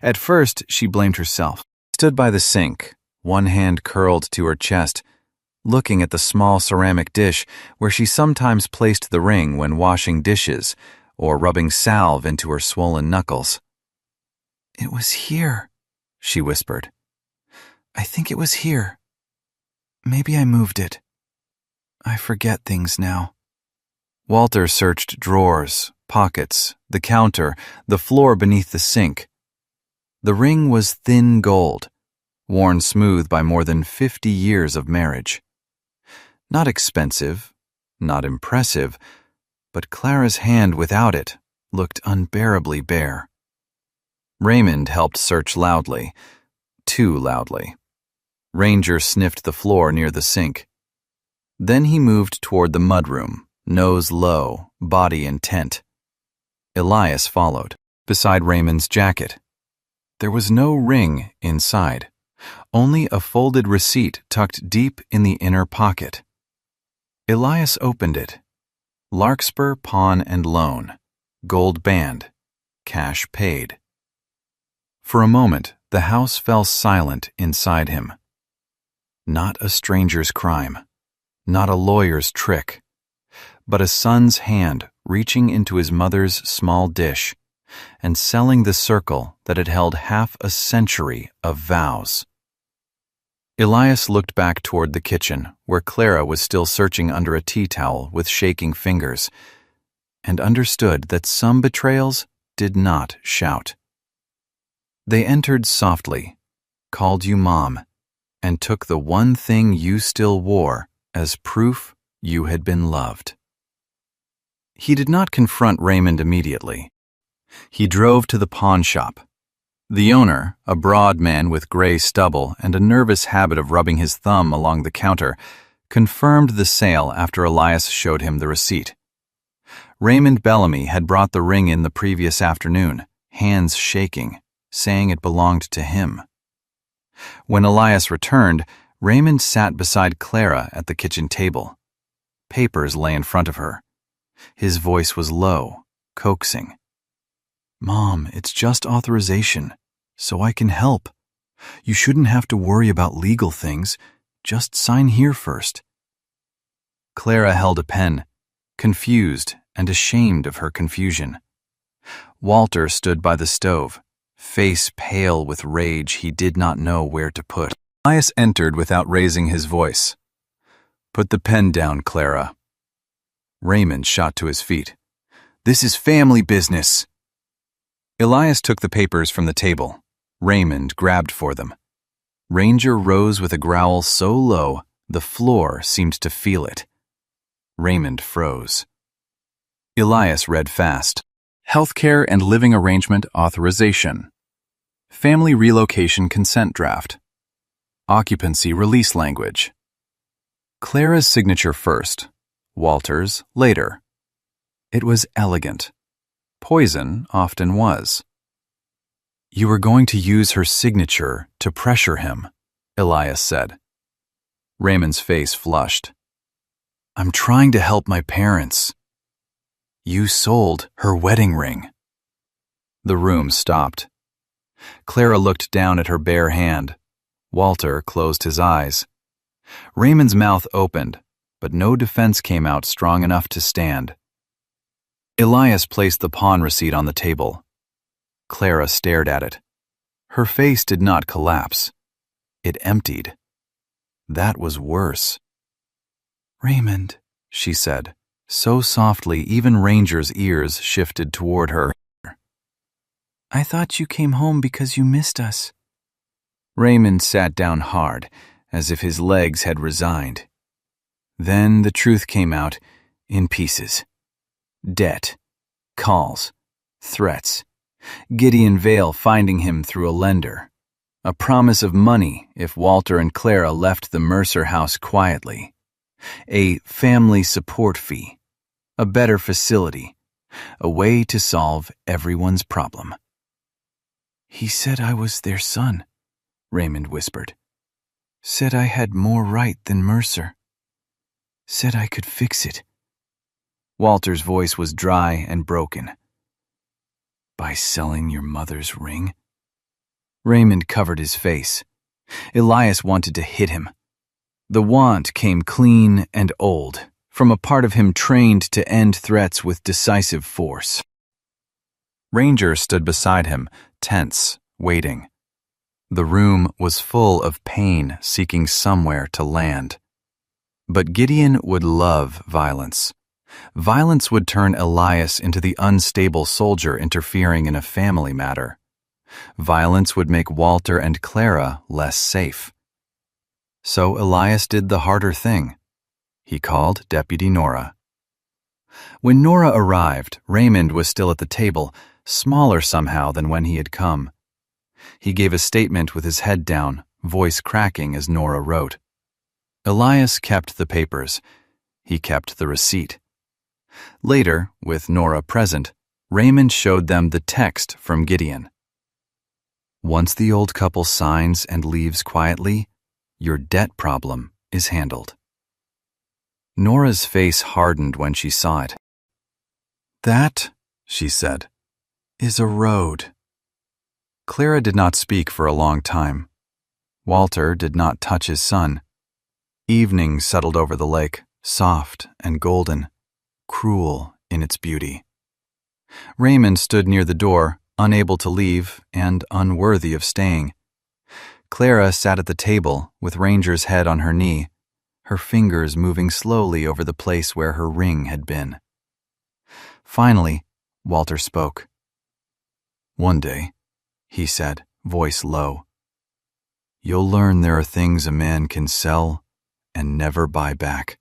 At first, she blamed herself. She stood by the sink, one hand curled to her chest, looking at the small ceramic dish where she sometimes placed the ring when washing dishes or rubbing salve into her swollen knuckles. "It was here," she whispered. "I think it was here. Maybe I moved it. I forget things now." Walter searched drawers, pockets, the counter, the floor beneath the sink. The ring was thin gold, worn smooth by more than 50 years of marriage. Not expensive, not impressive, but Clara's hand without it looked unbearably bare. Raymond helped search loudly, too loudly. Ranger sniffed the floor near the sink. Then he moved toward the mudroom, nose low, body intent. Elias followed, beside Raymond's jacket. There was no ring inside, only a folded receipt tucked deep in the inner pocket. Elias opened it. Larkspur Pawn and Loan, gold band, cash paid. For a moment, the house fell silent inside him. Not a stranger's crime, not a lawyer's trick, but a son's hand reaching into his mother's small dish and selling the circle that had held half a century of vows. Elias looked back toward the kitchen, where Clara was still searching under a tea towel with shaking fingers, and understood that some betrayals did not shout. They entered softly, called you Mom, and took the one thing you still wore as proof you had been loved. He did not confront Raymond immediately. He drove to the pawn shop. The owner, a broad man with gray stubble and a nervous habit of rubbing his thumb along the counter, confirmed the sale after Elias showed him the receipt. Raymond Bellamy had brought the ring in the previous afternoon, hands shaking, saying it belonged to him. When Elias returned, Raymond sat beside Clara at the kitchen table. Papers lay in front of her. His voice was low, coaxing. "Mom, it's just authorization, so I can help. You shouldn't have to worry about legal things. Just sign here first." Clara held a pen, confused and ashamed of her confusion. Walter stood by the stove, face pale with rage he did not know where to put. Elias entered without raising his voice. "Put the pen down, Clara." Raymond shot to his feet. "This is family business." Elias took the papers from the table. Raymond grabbed for them. Ranger rose with a growl so low the floor seemed to feel it. Raymond froze. Elias read fast. Healthcare and Living Arrangement Authorization. Family Relocation Consent Draft. Occupancy Release Language. Clara's signature first, Walter's later. It was elegant. Poison often was. "You are going to use her signature to pressure him," Elias said. Raymond's face flushed. "I'm trying to help my parents." "You sold her wedding ring." The room stopped. Clara looked down at her bare hand. Walter closed his eyes. Raymond's mouth opened, but no defense came out strong enough to stand. Elias placed the pawn receipt on the table. Clara stared at it. Her face did not collapse. It emptied. That was worse. "Raymond," she said, so softly even Ranger's ears shifted toward her. "I thought you came home because you missed us." Raymond sat down hard, as if his legs had resigned. Then the truth came out in pieces. Debt, calls, threats, Gideon Vale finding him through a lender, a promise of money if Walter and Clara left the Mercer house quietly, a family support fee, a better facility, a way to solve everyone's problem. "He said I was their son," Raymond whispered. "Said I had more right than Mercer. Said I could fix it." Walter's voice was dry and broken. "By selling your mother's ring?" Raymond covered his face. Elias wanted to hit him. The want came clean and old, from a part of him trained to end threats with decisive force. Ranger stood beside him, tense, waiting. The room was full of pain seeking somewhere to land. But Gideon would love violence. Violence would turn Elias into the unstable soldier interfering in a family matter. Violence would make Walter and Clara less safe. So Elias did the harder thing. He called Deputy Nora. When Nora arrived, Raymond was still at the table, smaller somehow than when he had come. He gave a statement with his head down, voice cracking as Nora wrote. Elias kept the papers. He kept the receipt. Later, with Nora present, Raymond showed them the text from Gideon. "Once the old couple signs and leaves quietly, your debt problem is handled." Nora's face hardened when she saw it. "That," she said, "is a road." Clara did not speak for a long time. Walter did not touch his son. Evening settled over the lake, soft and golden, cruel in its beauty. Raymond stood near the door, unable to leave and unworthy of staying. Clara sat at the table with Ranger's head on her knee, her fingers moving slowly over the place where her ring had been. Finally, Walter spoke. "One day," he said, voice low, "you'll learn there are things a man can sell and never buy back.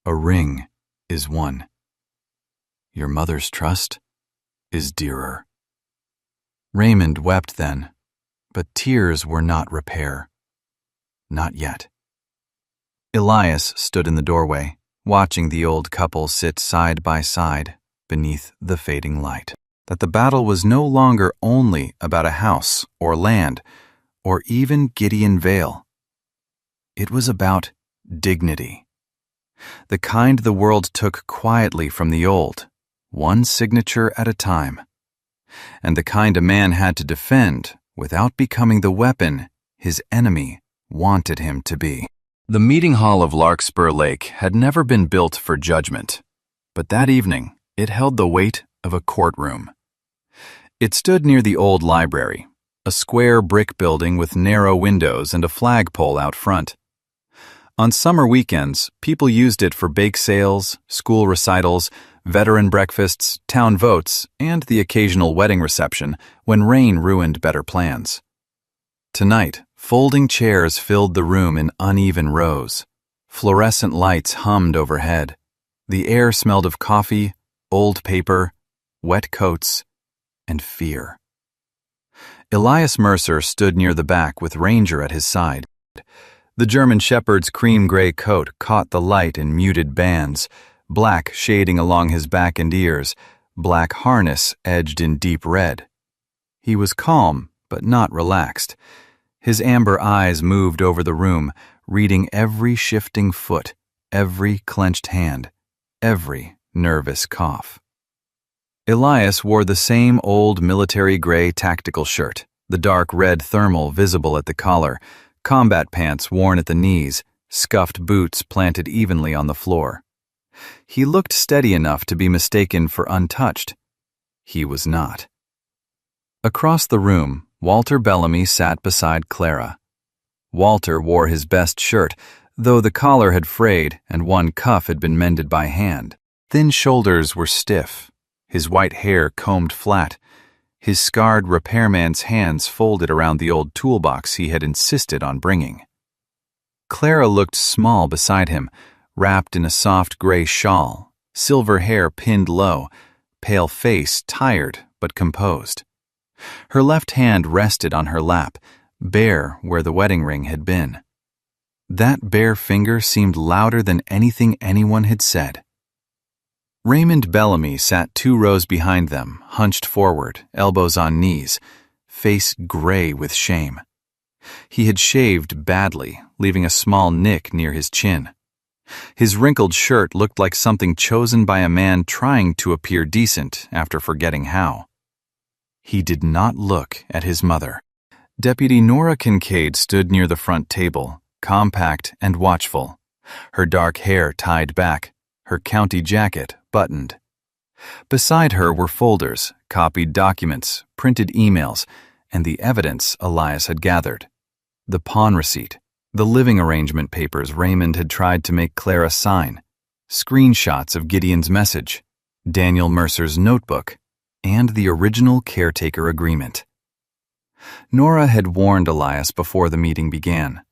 A ring is one. Your mother's trust is dearer." Raymond wept then, but tears were not repair. Not yet. Elias stood in the doorway, watching the old couple sit side by side beneath the fading light. That the battle was no longer only about a house or land, or even Gideon Vale. It was about dignity. The kind the world took quietly from the old, one signature at a time. And the kind a man had to defend without becoming the weapon his enemy wanted him to be. The meeting hall of Larkspur Lake had never been built for judgment, but that evening it held the weight of a courtroom. It stood near the old library, a square brick building with narrow windows and a flagpole out front. On summer weekends, people used it for bake sales, school recitals, veteran breakfasts, town votes, and the occasional wedding reception when rain ruined better plans. Tonight, folding chairs filled the room in uneven rows. Fluorescent lights hummed overhead. The air smelled of coffee, old paper, wet coats, and fear. Elias Mercer stood near the back with Ranger at his side. The German Shepherd's cream-gray coat caught the light in muted bands, black shading along his back and ears, black harness edged in deep red. He was calm, but not relaxed. His amber eyes moved over the room, reading every shifting foot, every clenched hand, every nervous cough. Elias wore the same old military gray tactical shirt, the dark red thermal visible at the collar, combat pants worn at the knees, scuffed boots planted evenly on the floor. He looked steady enough to be mistaken for untouched. He was not. Across the room, Walter Bellamy sat beside Clara. Walter wore his best shirt, though the collar had frayed and one cuff had been mended by hand. Thin shoulders were stiff, his white hair combed flat, his scarred repairman's hands folded around the old toolbox he had insisted on bringing. Clara looked small beside him, wrapped in a soft gray shawl, silver hair pinned low, pale face tired but composed. Her left hand rested on her lap, bare where the wedding ring had been. That bare finger seemed louder than anything anyone had said. Raymond Bellamy sat 2 rows behind them, hunched forward, elbows on knees, face gray with shame. He had shaved badly, leaving a small nick near his chin. His wrinkled shirt looked like something chosen by a man trying to appear decent after forgetting how. He did not look at his mother. Deputy Nora Kincaid stood near the front table, compact and watchful, her dark hair tied back, her county jacket buttoned. Beside her were folders, copied documents, printed emails, and the evidence Elias had gathered. The pawn receipt, the living arrangement papers Raymond had tried to make Clara sign, screenshots of Gideon's message, Daniel Mercer's notebook, and the original caretaker agreement. Nora had warned Elias before the meeting began.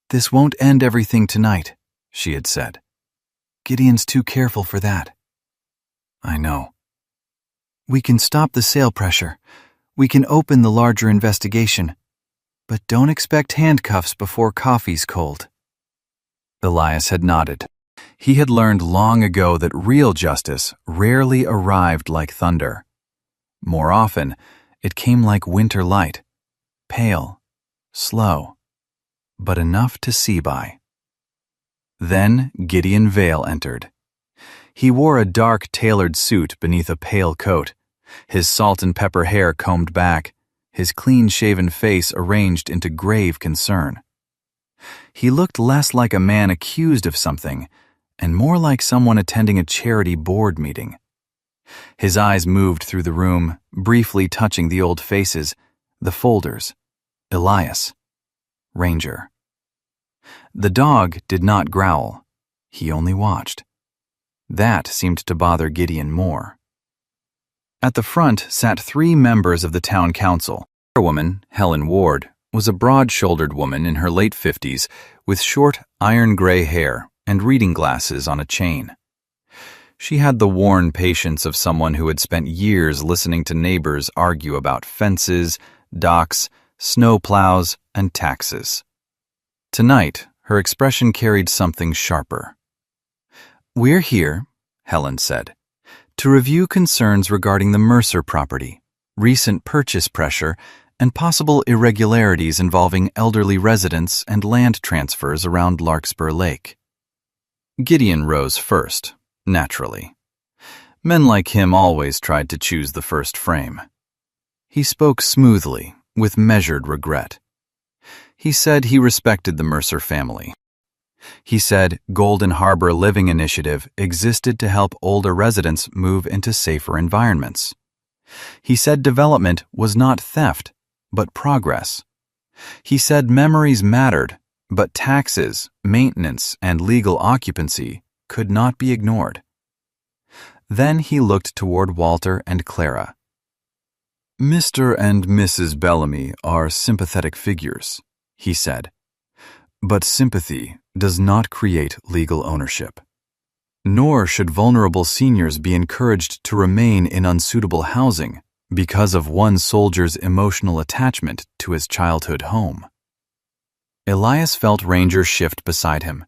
"This won't end everything tonight," she had said. "Gideon's too careful for that." "I know." "We can stop the sale pressure. We can open the larger investigation. But don't expect handcuffs before coffee's cold." Elias had nodded. He had learned long ago that real justice rarely arrived like thunder. More often, it came like winter light, pale, slow, but enough to see by. Then Gideon Vale entered. He wore a dark tailored suit beneath a pale coat, his salt and pepper hair combed back, his clean-shaven face arranged into grave concern. He looked less like a man accused of something and more like someone attending a charity board meeting. His eyes moved through the room, briefly touching the old faces, the folders, Elias, Ranger. The dog did not growl. He only watched. That seemed to bother Gideon more. At the front sat 3 members of the town council. Her woman, Helen Ward, was a broad-shouldered woman in her late 50s with short, iron-gray hair and reading glasses on a chain. She had the worn patience of someone who had spent years listening to neighbors argue about fences, docks, snowplows, and taxes. Tonight, her expression carried something sharper. "We're here," Helen said, "to review concerns regarding the Mercer property, recent purchase pressure, and possible irregularities involving elderly residents and land transfers around Larkspur Lake." Gideon rose first, naturally. Men like him always tried to choose the first frame. He spoke smoothly, with measured regret. He said he respected the Mercer family. He said Golden Harbor Living Initiative existed to help older residents move into safer environments. He said development was not theft, but progress. He said memories mattered, but taxes, maintenance, and legal occupancy could not be ignored. Then he looked toward Walter and Clara. Mr. and Mrs. Bellamy are sympathetic figures, he said. But sympathy does not create legal ownership. Nor should vulnerable seniors be encouraged to remain in unsuitable housing because of one soldier's emotional attachment to his childhood home. Elias felt Ranger shift beside him.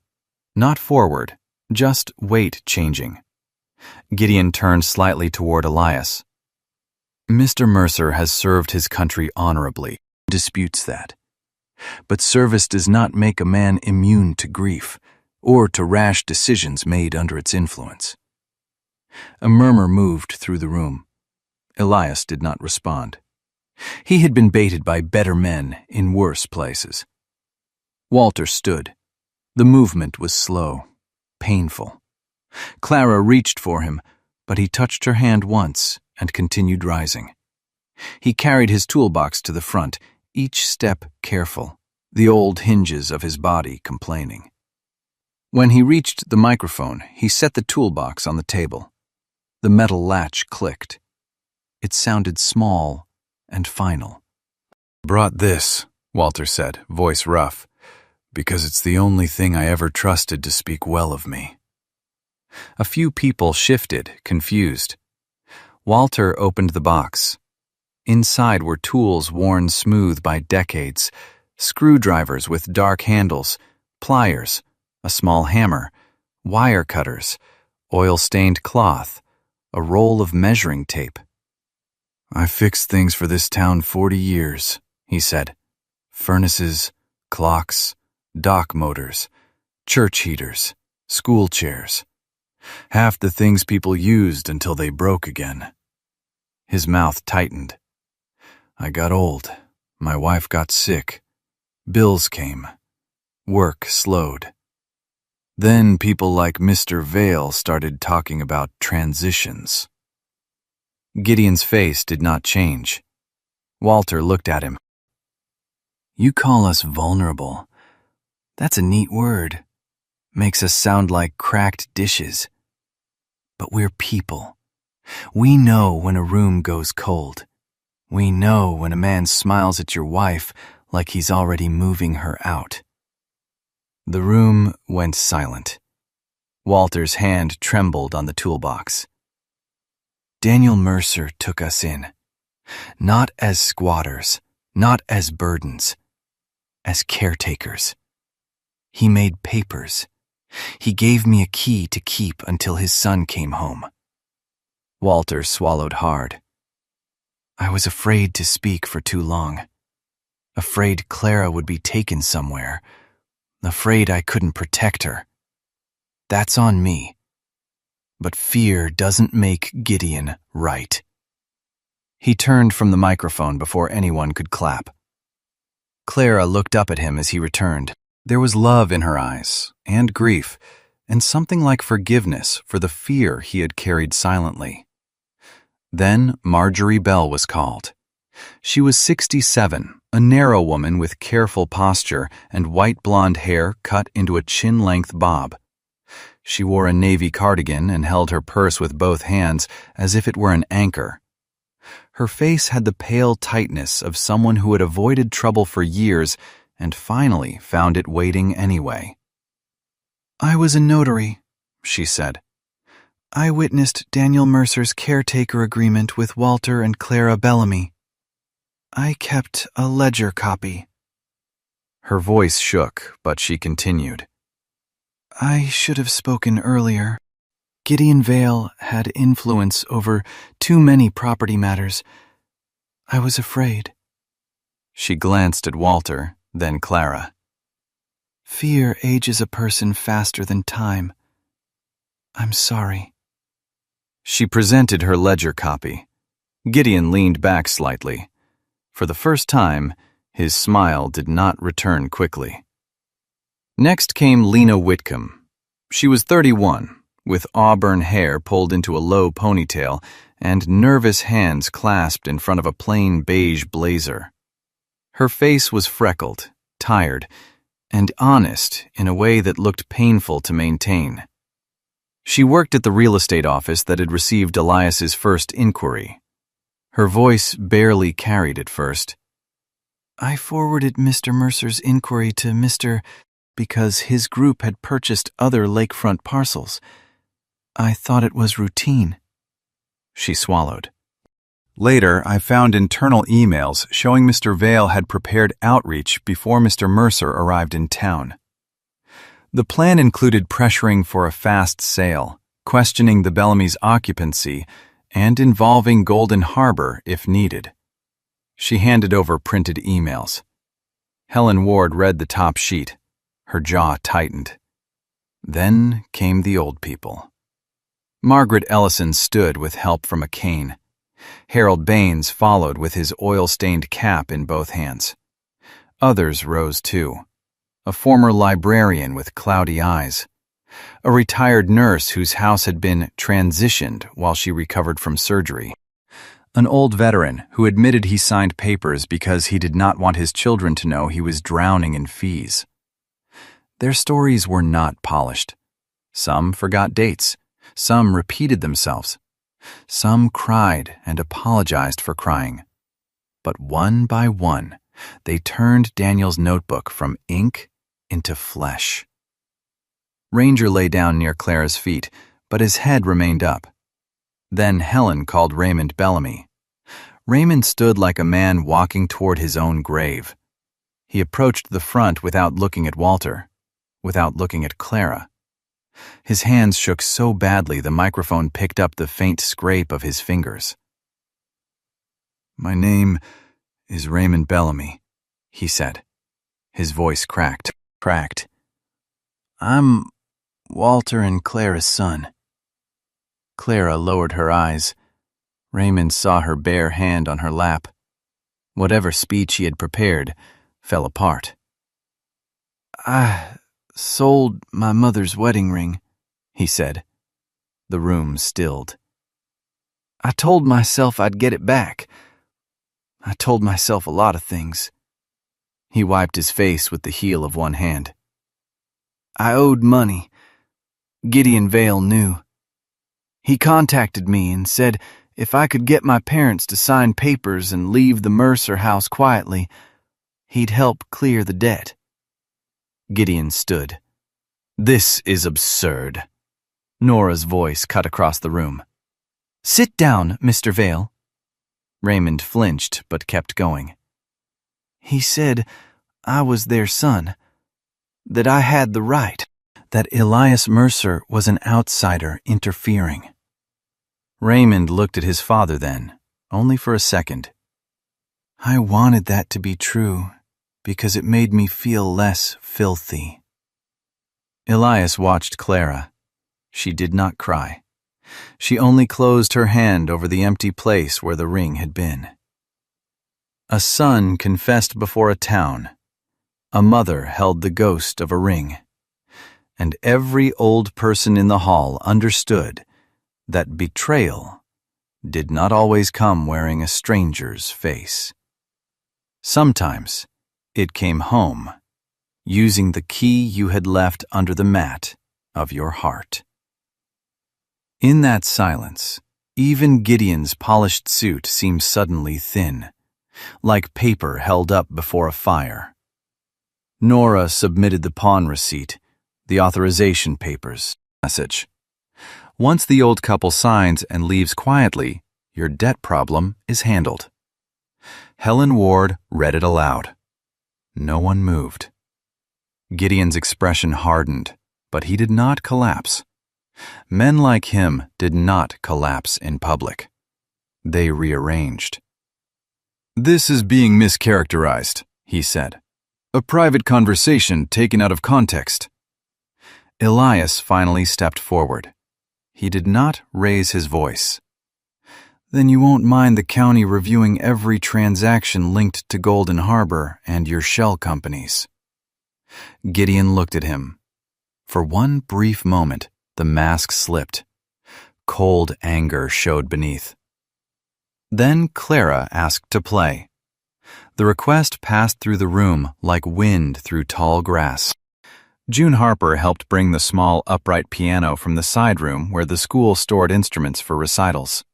Not forward, just weight changing. Gideon turned slightly toward Elias. Mr. Mercer has served his country honorably, disputes that. But service does not make a man immune to grief or to rash decisions made under its influence. A murmur moved through the room. Elias did not respond. He had been baited by better men in worse places. Walter stood. The movement was slow, painful. Clara reached for him, but he touched her hand once and continued rising. He carried his toolbox to the front, each step careful, the old hinges of his body complaining. When he reached the microphone, he set the toolbox on the table. The metal latch clicked. It sounded small and final. Brought this, Walter said, voice rough, because it's the only thing I ever trusted to speak well of me. A few people shifted, confused. Walter opened the box. Inside were tools worn smooth by decades, screwdrivers with dark handles, pliers, a small hammer, wire cutters, oil-stained cloth, a roll of measuring tape. I fixed things for this town 40 years, he said. Furnaces, clocks, dock motors, church heaters, school chairs. Half the things people used until they broke again. His mouth tightened. I got old. My wife got sick. Bills came. Work slowed. Then people like Mr. Vale started talking about transitions. Gideon's face did not change. Walter looked at him. You call us vulnerable. That's a neat word. Makes us sound like cracked dishes. But we're people. We know when a room goes cold. We know when a man smiles at your wife like he's already moving her out. The room went silent. Walter's hand trembled on the toolbox. Daniel Mercer took us in, not as squatters, not as burdens, as caretakers. He made papers. He gave me a key to keep until his son came home. Walter swallowed hard. I was afraid to speak for too long. Afraid Clara would be taken somewhere. Afraid I couldn't protect her. That's on me. But fear doesn't make Gideon right. He turned from the microphone before anyone could clap. Clara looked up at him as he returned. There was love in her eyes, and grief, and something like forgiveness for the fear he had carried silently. Then Marjorie Bell was called. She was 67, a narrow woman with careful posture and white blonde hair cut into a chin-length bob. She wore a navy cardigan and held her purse with both hands as if it were an anchor. Her face had the pale tightness of someone who had avoided trouble for years and finally found it waiting anyway. I was a notary, she said. I witnessed Daniel Mercer's caretaker agreement with Walter and Clara Bellamy. I kept a ledger copy. Her voice shook, but she continued. I should have spoken earlier. Gideon Vale had influence over too many property matters. I was afraid. She glanced at Walter, then Clara. Fear ages a person faster than time. I'm sorry. She presented her ledger copy. Gideon leaned back slightly. For the first time, his smile did not return quickly. Next came Lena Whitcomb. She was 31, with auburn hair pulled into a low ponytail and nervous hands clasped in front of a plain beige blazer. Her face was freckled, tired, and honest in a way that looked painful to maintain. She worked at the real estate office that had received Elias's first inquiry. Her voice barely carried at first. "I forwarded Mr. Mercer's inquiry to Mr. because his group had purchased other lakefront parcels. I thought it was routine." She swallowed. Later, I found internal emails showing Mr. Vale had prepared outreach before Mr. Mercer arrived in town. The plan included pressuring for a fast sale, questioning the Bellamy's occupancy, and involving Golden Harbor if needed. She handed over printed emails. Helen Ward read the top sheet. Her jaw tightened. Then came the old people. Margaret Ellison stood with help from a cane. Harold Baines followed with his oil-stained cap in both hands. Others rose too. A former librarian with cloudy eyes. A retired nurse whose house had been transitioned while she recovered from surgery. An old veteran who admitted he signed papers because he did not want his children to know he was drowning in fees. Their stories were not polished. Some forgot dates. Some repeated themselves. Some cried and apologized for crying. But one by one, they turned Daniel's notebook from ink into flesh. Ranger lay down near Clara's feet, but his head remained up. Then Helen called Raymond Bellamy. Raymond stood like a man walking toward his own grave. He approached the front without looking at Walter, without looking at Clara. His hands shook so badly the microphone picked up the faint scrape of his fingers. "My name is Raymond Bellamy," he said. His voice cracked. "I'm Walter and Clara's son." Clara lowered her eyes. Raymond saw her bare hand on her lap. Whatever speech he had prepared fell apart. "I sold my mother's wedding ring," he said. The room stilled. "I told myself I'd get it back. I told myself a lot of things." He wiped his face with the heel of one hand. "I owed money. Gideon Vale knew. He contacted me and said if I could get my parents to sign papers and leave the Mercer house quietly, he'd help clear the debt." Gideon stood. "This is absurd." Nora's voice cut across the room. "Sit down, Mr. Vale." Raymond flinched but kept going. "He said I was their son, that I had the right, that Elias Mercer was an outsider interfering." Raymond looked at his father then, only for a second. "I wanted that to be true, because it made me feel less filthy." Elias watched Clara. She did not cry. She only closed her hand over the empty place where the ring had been. A son confessed before a town. A mother held the ghost of a ring. And every old person in the hall understood that betrayal did not always come wearing a stranger's face. Sometimes it came home, using the key you had left under the mat of your heart. In that silence, even Gideon's polished suit seemed suddenly thin, like paper held up before a fire. Nora submitted the pawn receipt, the authorization papers, message. Once the old couple signs and leaves quietly, your debt problem is handled. Helen Ward read it aloud. No one moved. Gideon's expression hardened, but he did not collapse. Men like him did not collapse in public. They rearranged. "This is being mischaracterized," he said. "A private conversation taken out of context." Elias finally stepped forward. He did not raise his voice. "Then you won't mind the county reviewing every transaction linked to Golden Harbor and your shell companies." Gideon looked at him. For one brief moment, the mask slipped. Cold anger showed beneath. Then Clara asked to play. The request passed through the room like wind through tall grass. June Harper helped bring the small upright piano from the side room where the school stored instruments for recitals.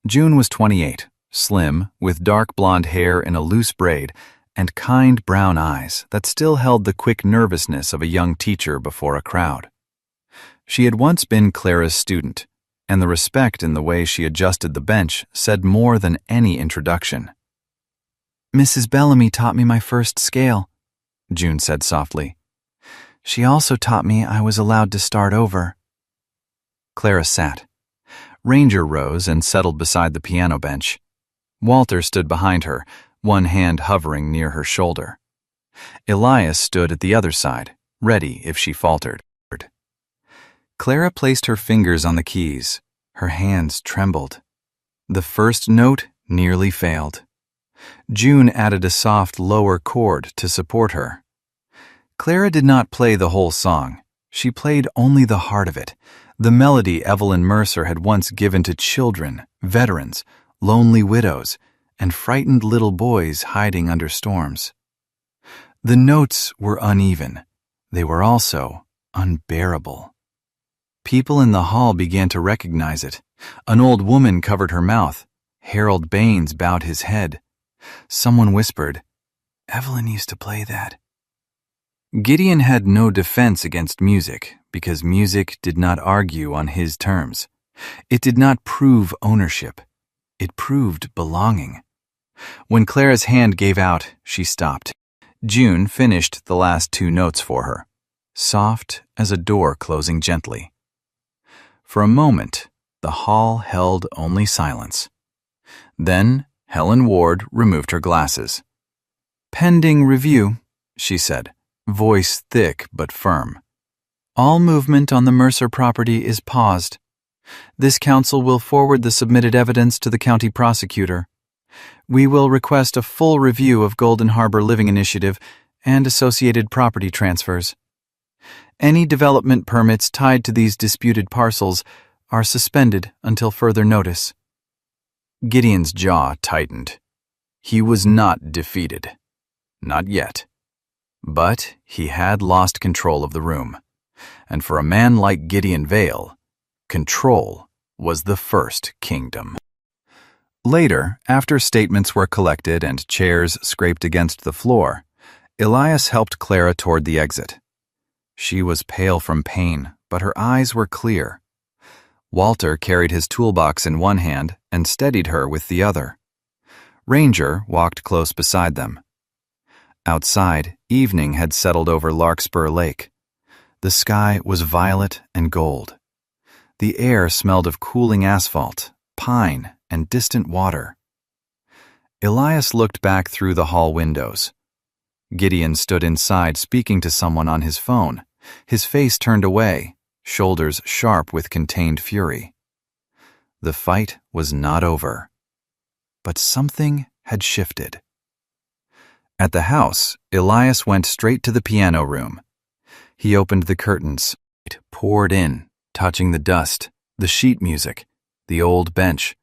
June was 28, slim, with dark blonde hair in a loose braid, and kind brown eyes that still held the quick nervousness of a young teacher before a crowd. She had once been Clara's student, and the respect in the way she adjusted the bench said more than any introduction. "Mrs. Bellamy taught me my first scale," June said softly. "She also taught me I was allowed to start over." Clara sat. Ranger rose and settled beside the piano bench. Walter stood behind her, one hand hovering near her shoulder. Elias stood at the other side, ready if she faltered. Clara placed her fingers on the keys. Her hands trembled. The first note nearly failed. June added a soft lower chord to support her. Clara did not play the whole song. She played only the heart of it, the melody Evelyn Mercer had once given to children, veterans, lonely widows, and frightened little boys hiding under storms. The notes were uneven. They were also unbearable. People in the hall began to recognize it. An old woman covered her mouth. Harold Baines bowed his head. Someone whispered, "Evelyn used to play that." Gideon had no defense against music because music did not argue on his terms. It did not prove ownership. It proved belonging. When Clara's hand gave out, she stopped. June finished the last two notes for her, soft as a door closing gently. For a moment, the hall held only silence. Then Helen Ward removed her glasses. "Pending review," she said, voice thick but firm. "All movement on the Mercer property is paused. This council will forward the submitted evidence to the county prosecutor. We will request a full review of Golden Harbor Living Initiative and associated property transfers. Any development permits tied to these disputed parcels are suspended until further notice." Gideon's jaw tightened. He was not defeated. Not yet. But he had lost control of the room. And for a man like Gideon Vale, control was the first kingdom. Later, after statements were collected and chairs scraped against the floor, Elias helped Clara toward the exit. She was pale from pain, but her eyes were clear. Walter carried his toolbox in one hand and steadied her with the other. Ranger walked close beside them. Outside, evening had settled over Larkspur Lake. The sky was violet and gold. The air smelled of cooling asphalt, pine, and distant water. Elias looked back through the hall windows. Gideon stood inside speaking to someone on his phone, his face turned away, shoulders sharp with contained fury. The fight was not over. But something had shifted. At the house, Elias went straight to the piano room. He opened the curtains. It poured in, touching the dust, the sheet music, the old bench,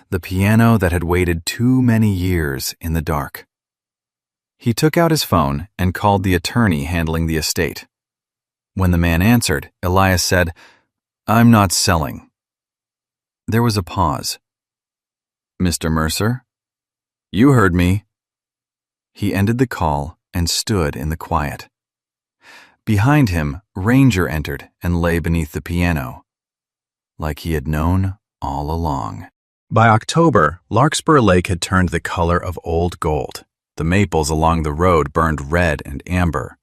the piano that had waited too many years in the dark. He took out his phone and called the attorney handling the estate. When the man answered, Elias said, "I'm not selling." There was a pause. "Mr. Mercer?" "You heard me." He ended the call and stood in the quiet. Behind him, Ranger entered and lay beneath the piano, like he had known all along. By October, Larkspur Lake had turned the color of old gold. The maples along the road burned red and amber.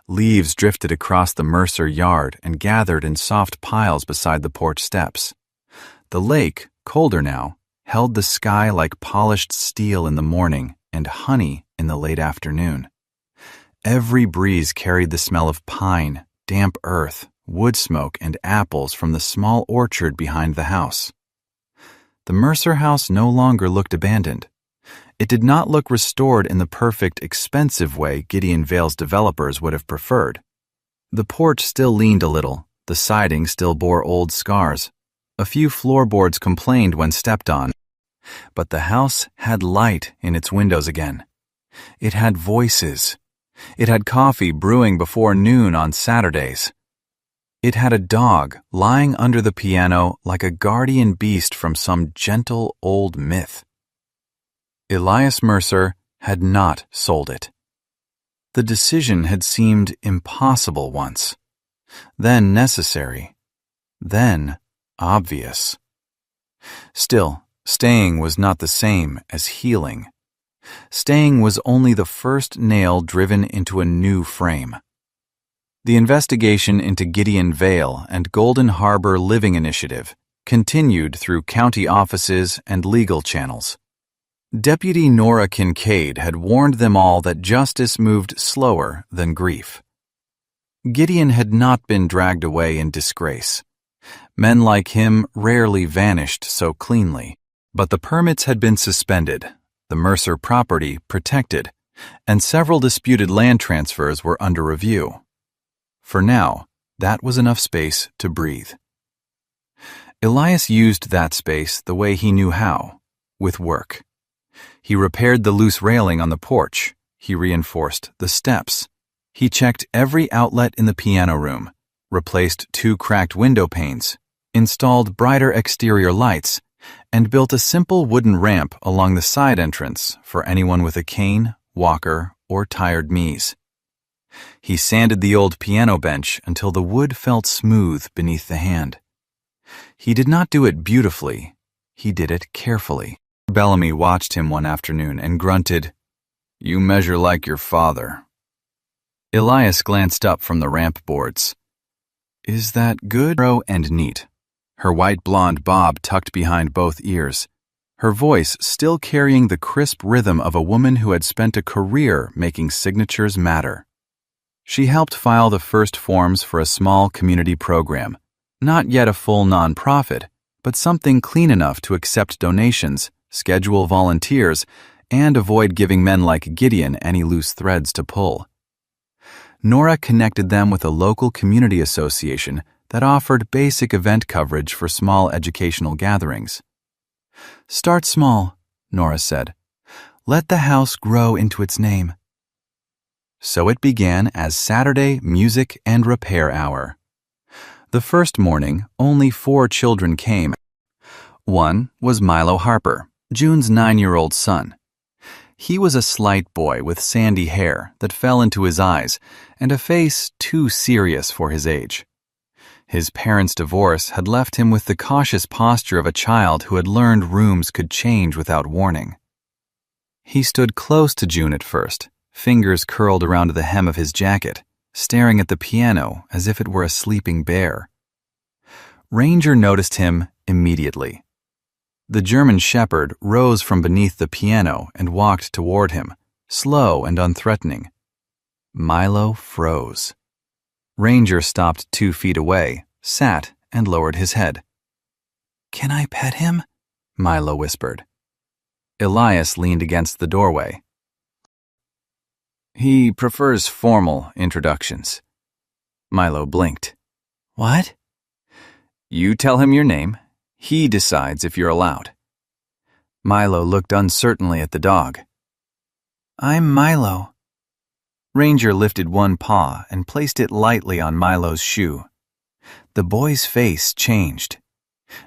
Leaves drifted across the Mercer yard and gathered in soft piles beside the porch steps. The lake, colder now, held the sky like polished steel in the morning and honey in the late afternoon. Every breeze carried the smell of pine, damp earth, wood smoke, and apples from the small orchard behind the house. The Mercer house no longer looked abandoned. It did not look restored in the perfect, expensive way Gideon Vale's developers would have preferred. The porch still leaned a little, the siding still bore old scars. A few floorboards complained when stepped on. But the house had light in its windows again. It had voices. It had coffee brewing before noon on Saturdays. It had a dog lying under the piano like a guardian beast from some gentle old myth. Elias Mercer had not sold it. The decision had seemed impossible once, then necessary, then obvious. Still, staying was not the same as healing. Staying was only the first nail driven into a new frame. The investigation into Gideon Vale and Golden Harbor Living Initiative continued through county offices and legal channels. Deputy Nora Kincaid had warned them all that justice moved slower than grief. Gideon had not been dragged away in disgrace. Men like him rarely vanished so cleanly, but the permits had been suspended, the Mercer property protected, and several disputed land transfers were under review. For now, that was enough space to breathe. Elias used that space the way he knew how, with work. He repaired the loose railing on the porch. He reinforced the steps. He checked every outlet in the piano room, replaced 2 cracked window panes, installed brighter exterior lights, and built a simple wooden ramp along the side entrance for anyone with a cane, walker, or tired knees. He sanded the old piano bench until the wood felt smooth beneath the hand. He did not do it beautifully. He did it carefully. Bellamy watched him one afternoon and grunted, "You measure like your father." Elias glanced up from the ramp boards. "Is that good?" Narrow and neat. Her white blonde bob tucked behind both ears. Her voice still carrying the crisp rhythm of a woman who had spent a career making signatures matter. She helped file the first forms for a small community program, not yet a full nonprofit, but something clean enough to accept donations, schedule volunteers, and avoid giving men like Gideon any loose threads to pull. Nora connected them with a local community association that offered basic event coverage for small educational gatherings. "Start small," Nora said. "Let the house grow into its name." So it began as Saturday Music and Repair Hour. The first morning, only 4 children came. One was Milo Harper, June's 9-year-old son. He was a slight boy with sandy hair that fell into his eyes and a face too serious for his age. His parents' divorce had left him with the cautious posture of a child who had learned rooms could change without warning. He stood close to June at first, fingers curled around the hem of his jacket, staring at the piano as if it were a sleeping bear. Ranger noticed him immediately. The German shepherd rose from beneath the piano and walked toward him, slow and unthreatening. Milo froze. Ranger stopped 2 feet away, sat, and lowered his head. "Can I pet him?" Milo whispered. Elias leaned against the doorway. "He prefers formal introductions." Milo blinked. "What?" "You tell him your name. He decides if you're allowed." Milo looked uncertainly at the dog. "I'm Milo." Ranger lifted one paw and placed it lightly on Milo's shoe. The boy's face changed.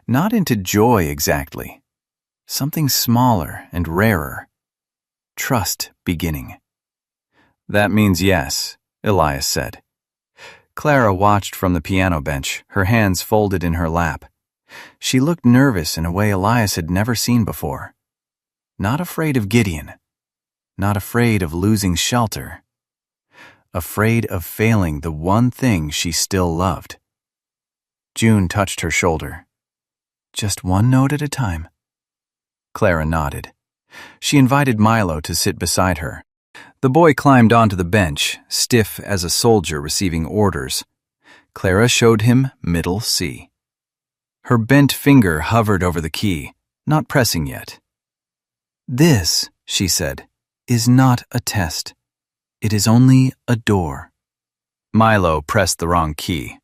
Not into joy exactly. Something smaller and rarer. Trust beginning. "That means yes," Elias said. Clara watched from the piano bench, her hands folded in her lap. She looked nervous in a way Elias had never seen before. Not afraid of Gideon. Not afraid of losing shelter. Afraid of failing the one thing she still loved. June touched her shoulder. "Just one note at a time." Clara nodded. She invited Milo to sit beside her. The boy climbed onto the bench, stiff as a soldier receiving orders. Clara showed him middle C. Her bent finger hovered over the key, not pressing yet. "This," she said, is not a test. It is only a door. Milo pressed the wrong key.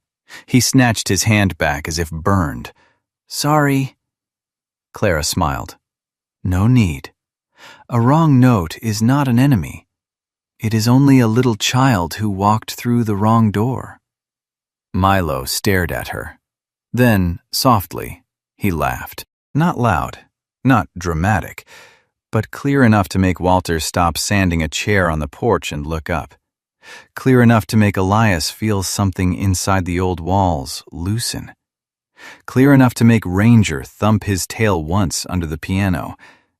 He snatched his hand back as if burned. Sorry. Clara smiled. No need. A wrong note is not an enemy. It is only a little child who walked through the wrong door. Milo stared at her. Then, softly, he laughed. Not loud, not dramatic, but clear enough to make Walter stop sanding a chair on the porch and look up. Clear enough to make Elias feel something inside the old walls loosen. Clear enough to make Ranger thump his tail once under the piano,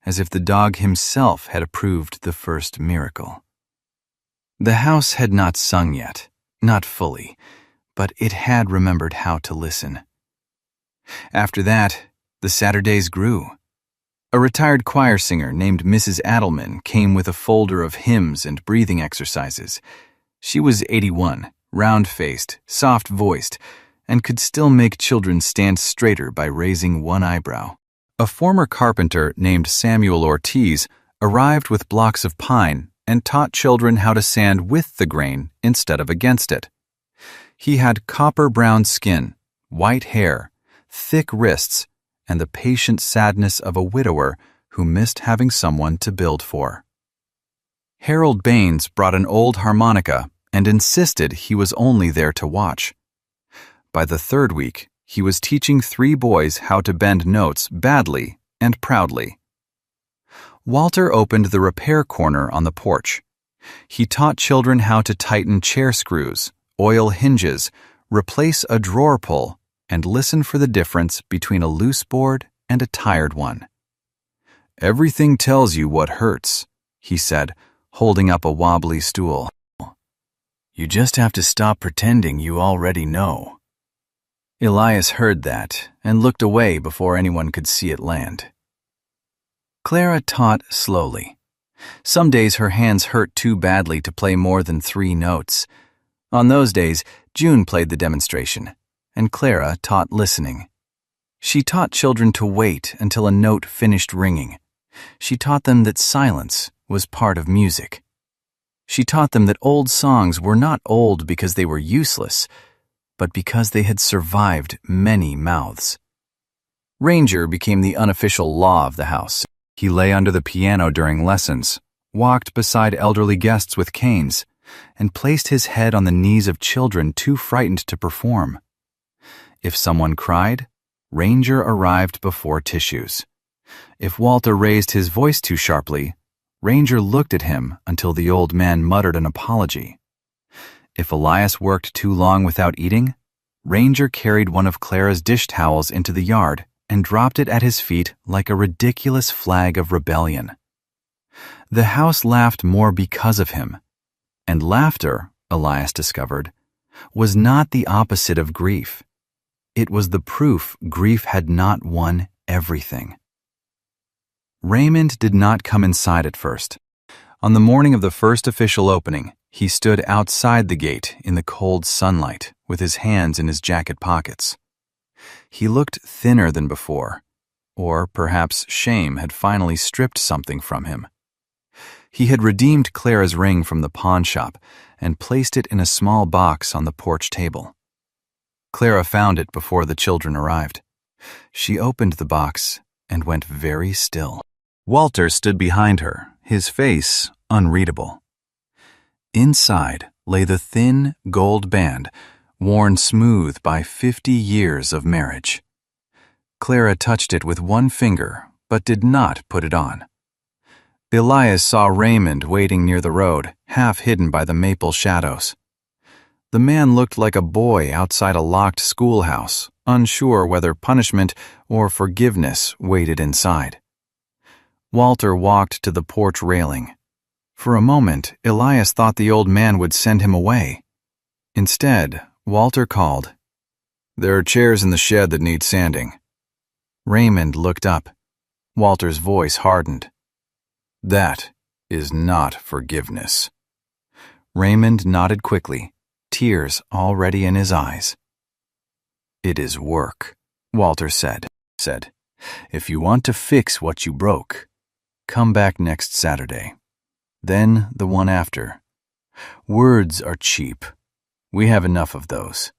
as if the dog himself had approved the first miracle. The house had not sung yet, not fully, but it had remembered how to listen. After that, the Saturdays grew. A retired choir singer named Mrs. Adelman came with a folder of hymns and breathing exercises. She was 81, round-faced, soft-voiced, and could still make children stand straighter by raising one eyebrow. A former carpenter named Samuel Ortiz arrived with blocks of pine and taught children how to sand with the grain instead of against it. He had copper-brown skin, white hair, thick wrists, and the patient sadness of a widower who missed having someone to build for. Harold Baines brought an old harmonica and insisted he was only there to watch. By the third week, he was teaching 3 boys how to bend notes badly and proudly. Walter opened the repair corner on the porch. He taught children how to tighten chair screws, oil hinges, replace a drawer pull, and listen for the difference between a loose board and a tired one. Everything tells you what hurts, he said, holding up a wobbly stool. You just have to stop pretending you already know. Elias heard that and looked away before anyone could see it land. Clara taught slowly. Some days her hands hurt too badly to play more than 3 notes. On those days, June played the demonstration, and Clara taught listening. She taught children to wait until a note finished ringing. She taught them that silence was part of music. She taught them that old songs were not old because they were useless, but because they had survived many mouths. Ranger became the unofficial law of the house. He lay under the piano during lessons, walked beside elderly guests with canes, and placed his head on the knees of children too frightened to perform. If someone cried, Ranger arrived before tissues. If Walter raised his voice too sharply, Ranger looked at him until the old man muttered an apology. If Elias worked too long without eating, Ranger carried one of Clara's dish towels into the yard and dropped it at his feet like a ridiculous flag of rebellion. The house laughed more because of him, and laughter, Elias discovered, was not the opposite of grief. It was the proof grief had not won everything. Raymond did not come inside at first. On the morning of the first official opening, he stood outside the gate in the cold sunlight with his hands in his jacket pockets. He looked thinner than before, or perhaps shame had finally stripped something from him. He had redeemed Clara's ring from the pawn shop and placed it in a small box on the porch table. Clara found it before the children arrived. She opened the box and went very still. Walter stood behind her, his face unreadable. Inside lay the thin gold band, worn smooth by 50 years of marriage. Clara touched it with one finger, but did not put it on. Elias saw Raymond waiting near the road, half hidden by the maple shadows. The man looked like a boy outside a locked schoolhouse, unsure whether punishment or forgiveness waited inside. Walter walked to the porch railing. For a moment, Elias thought the old man would send him away. Instead, Walter called, "There are chairs in the shed that need sanding." Raymond looked up. Walter's voice hardened. "That is not forgiveness." Raymond nodded quickly, tears already in his eyes. "It is work," Walter said. "If you want to fix what you broke, Come back next Saturday. Then the one after. Words are cheap. We have enough of those.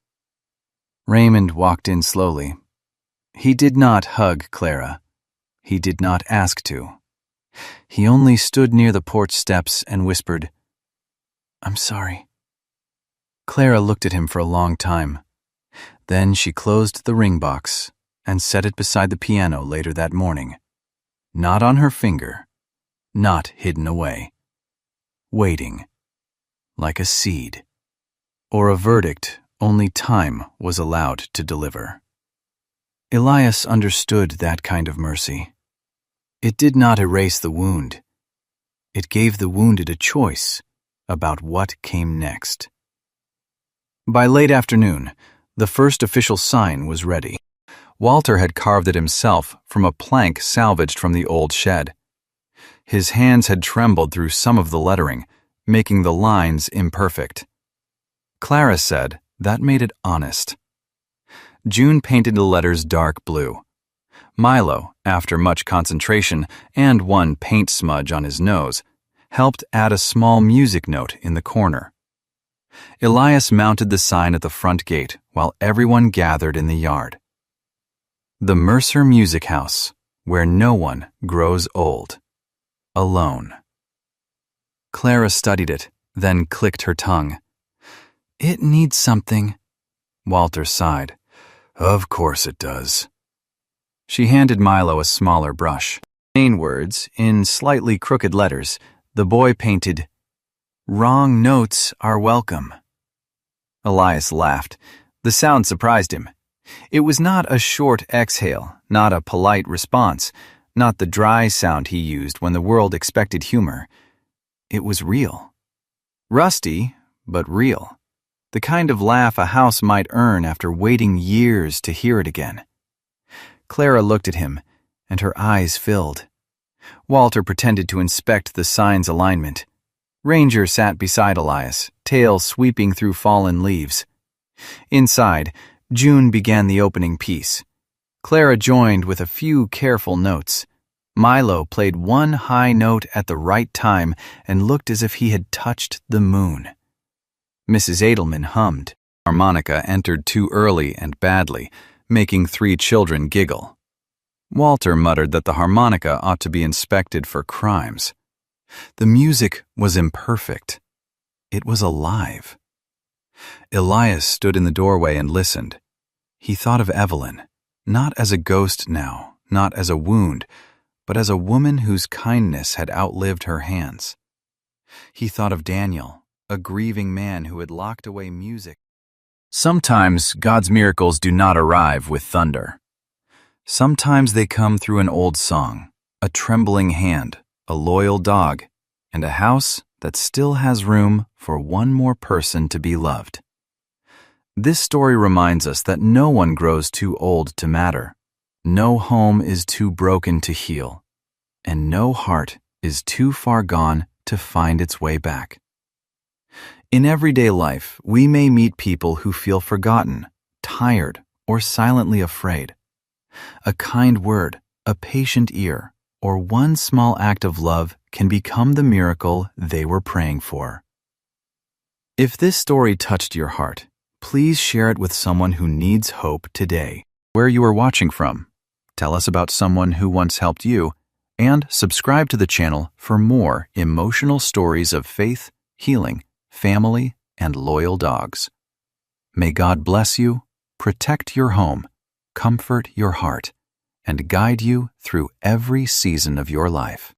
Raymond walked in slowly. He did not hug Clara. He did not ask to. He only stood near the porch steps and whispered, "I'm sorry." Clara looked at him for a long time. Then she closed the ring box and set it beside the piano later that morning. Not on her finger, not hidden away. Waiting, like a seed, or a verdict only time was allowed to deliver. Elias understood that kind of mercy. It did not erase the wound. It gave the wounded a choice about what came next. By late afternoon, the first official sign was ready. Walter had carved it himself from a plank salvaged from the old shed. His hands had trembled through some of the lettering, making the lines imperfect. Clara said that made it honest. June painted the letters dark blue. Milo, after much concentration and one paint smudge on his nose, helped add a small music note in the corner. Elias mounted the sign at the front gate while everyone gathered in the yard. The Mercer Music House, where no one grows old. Alone. Clara studied it, then clicked her tongue. It needs something. Walter sighed. Of course it does. She handed Milo a smaller brush. Main words, in slightly crooked letters, the boy painted, "Wrong notes are welcome." Elias laughed. The sound surprised him. It was not a short exhale, not a polite response, not the dry sound he used when the world expected humor. It was real. Rusty, but real. The kind of laugh a house might earn after waiting years to hear it again. Clara looked at him, and her eyes filled. Walter pretended to inspect the sign's alignment. Ranger sat beside Elias, tail sweeping through fallen leaves. Inside, June began the opening piece. Clara joined with a few careful notes. Milo played one high note at the right time and looked as if he had touched the moon. Mrs. Edelman hummed. Harmonica entered too early and badly, making 3 children giggle. Walter muttered that the harmonica ought to be inspected for crimes. The music was imperfect. It was alive. Elias stood in the doorway and listened. He thought of Evelyn, not as a ghost now, not as a wound, but as a woman whose kindness had outlived her hands. He thought of Daniel, a grieving man who had locked away music. Sometimes God's miracles do not arrive with thunder. Sometimes they come through an old song, a trembling hand, a loyal dog, and a house that still has room for one more person to be loved. This story reminds us that no one grows too old to matter, no home is too broken to heal, and no heart is too far gone to find its way back. In everyday life, we may meet people who feel forgotten, tired, or silently afraid. A kind word, a patient ear, or one small act of love can become the miracle they were praying for. If this story touched your heart, please share it with someone who needs hope today. Where you are watching from, tell us about someone who once helped you, and subscribe to the channel for more emotional stories of faith, healing, family, and loyal dogs. May God bless you, protect your home, comfort your heart, and guide you through every season of your life.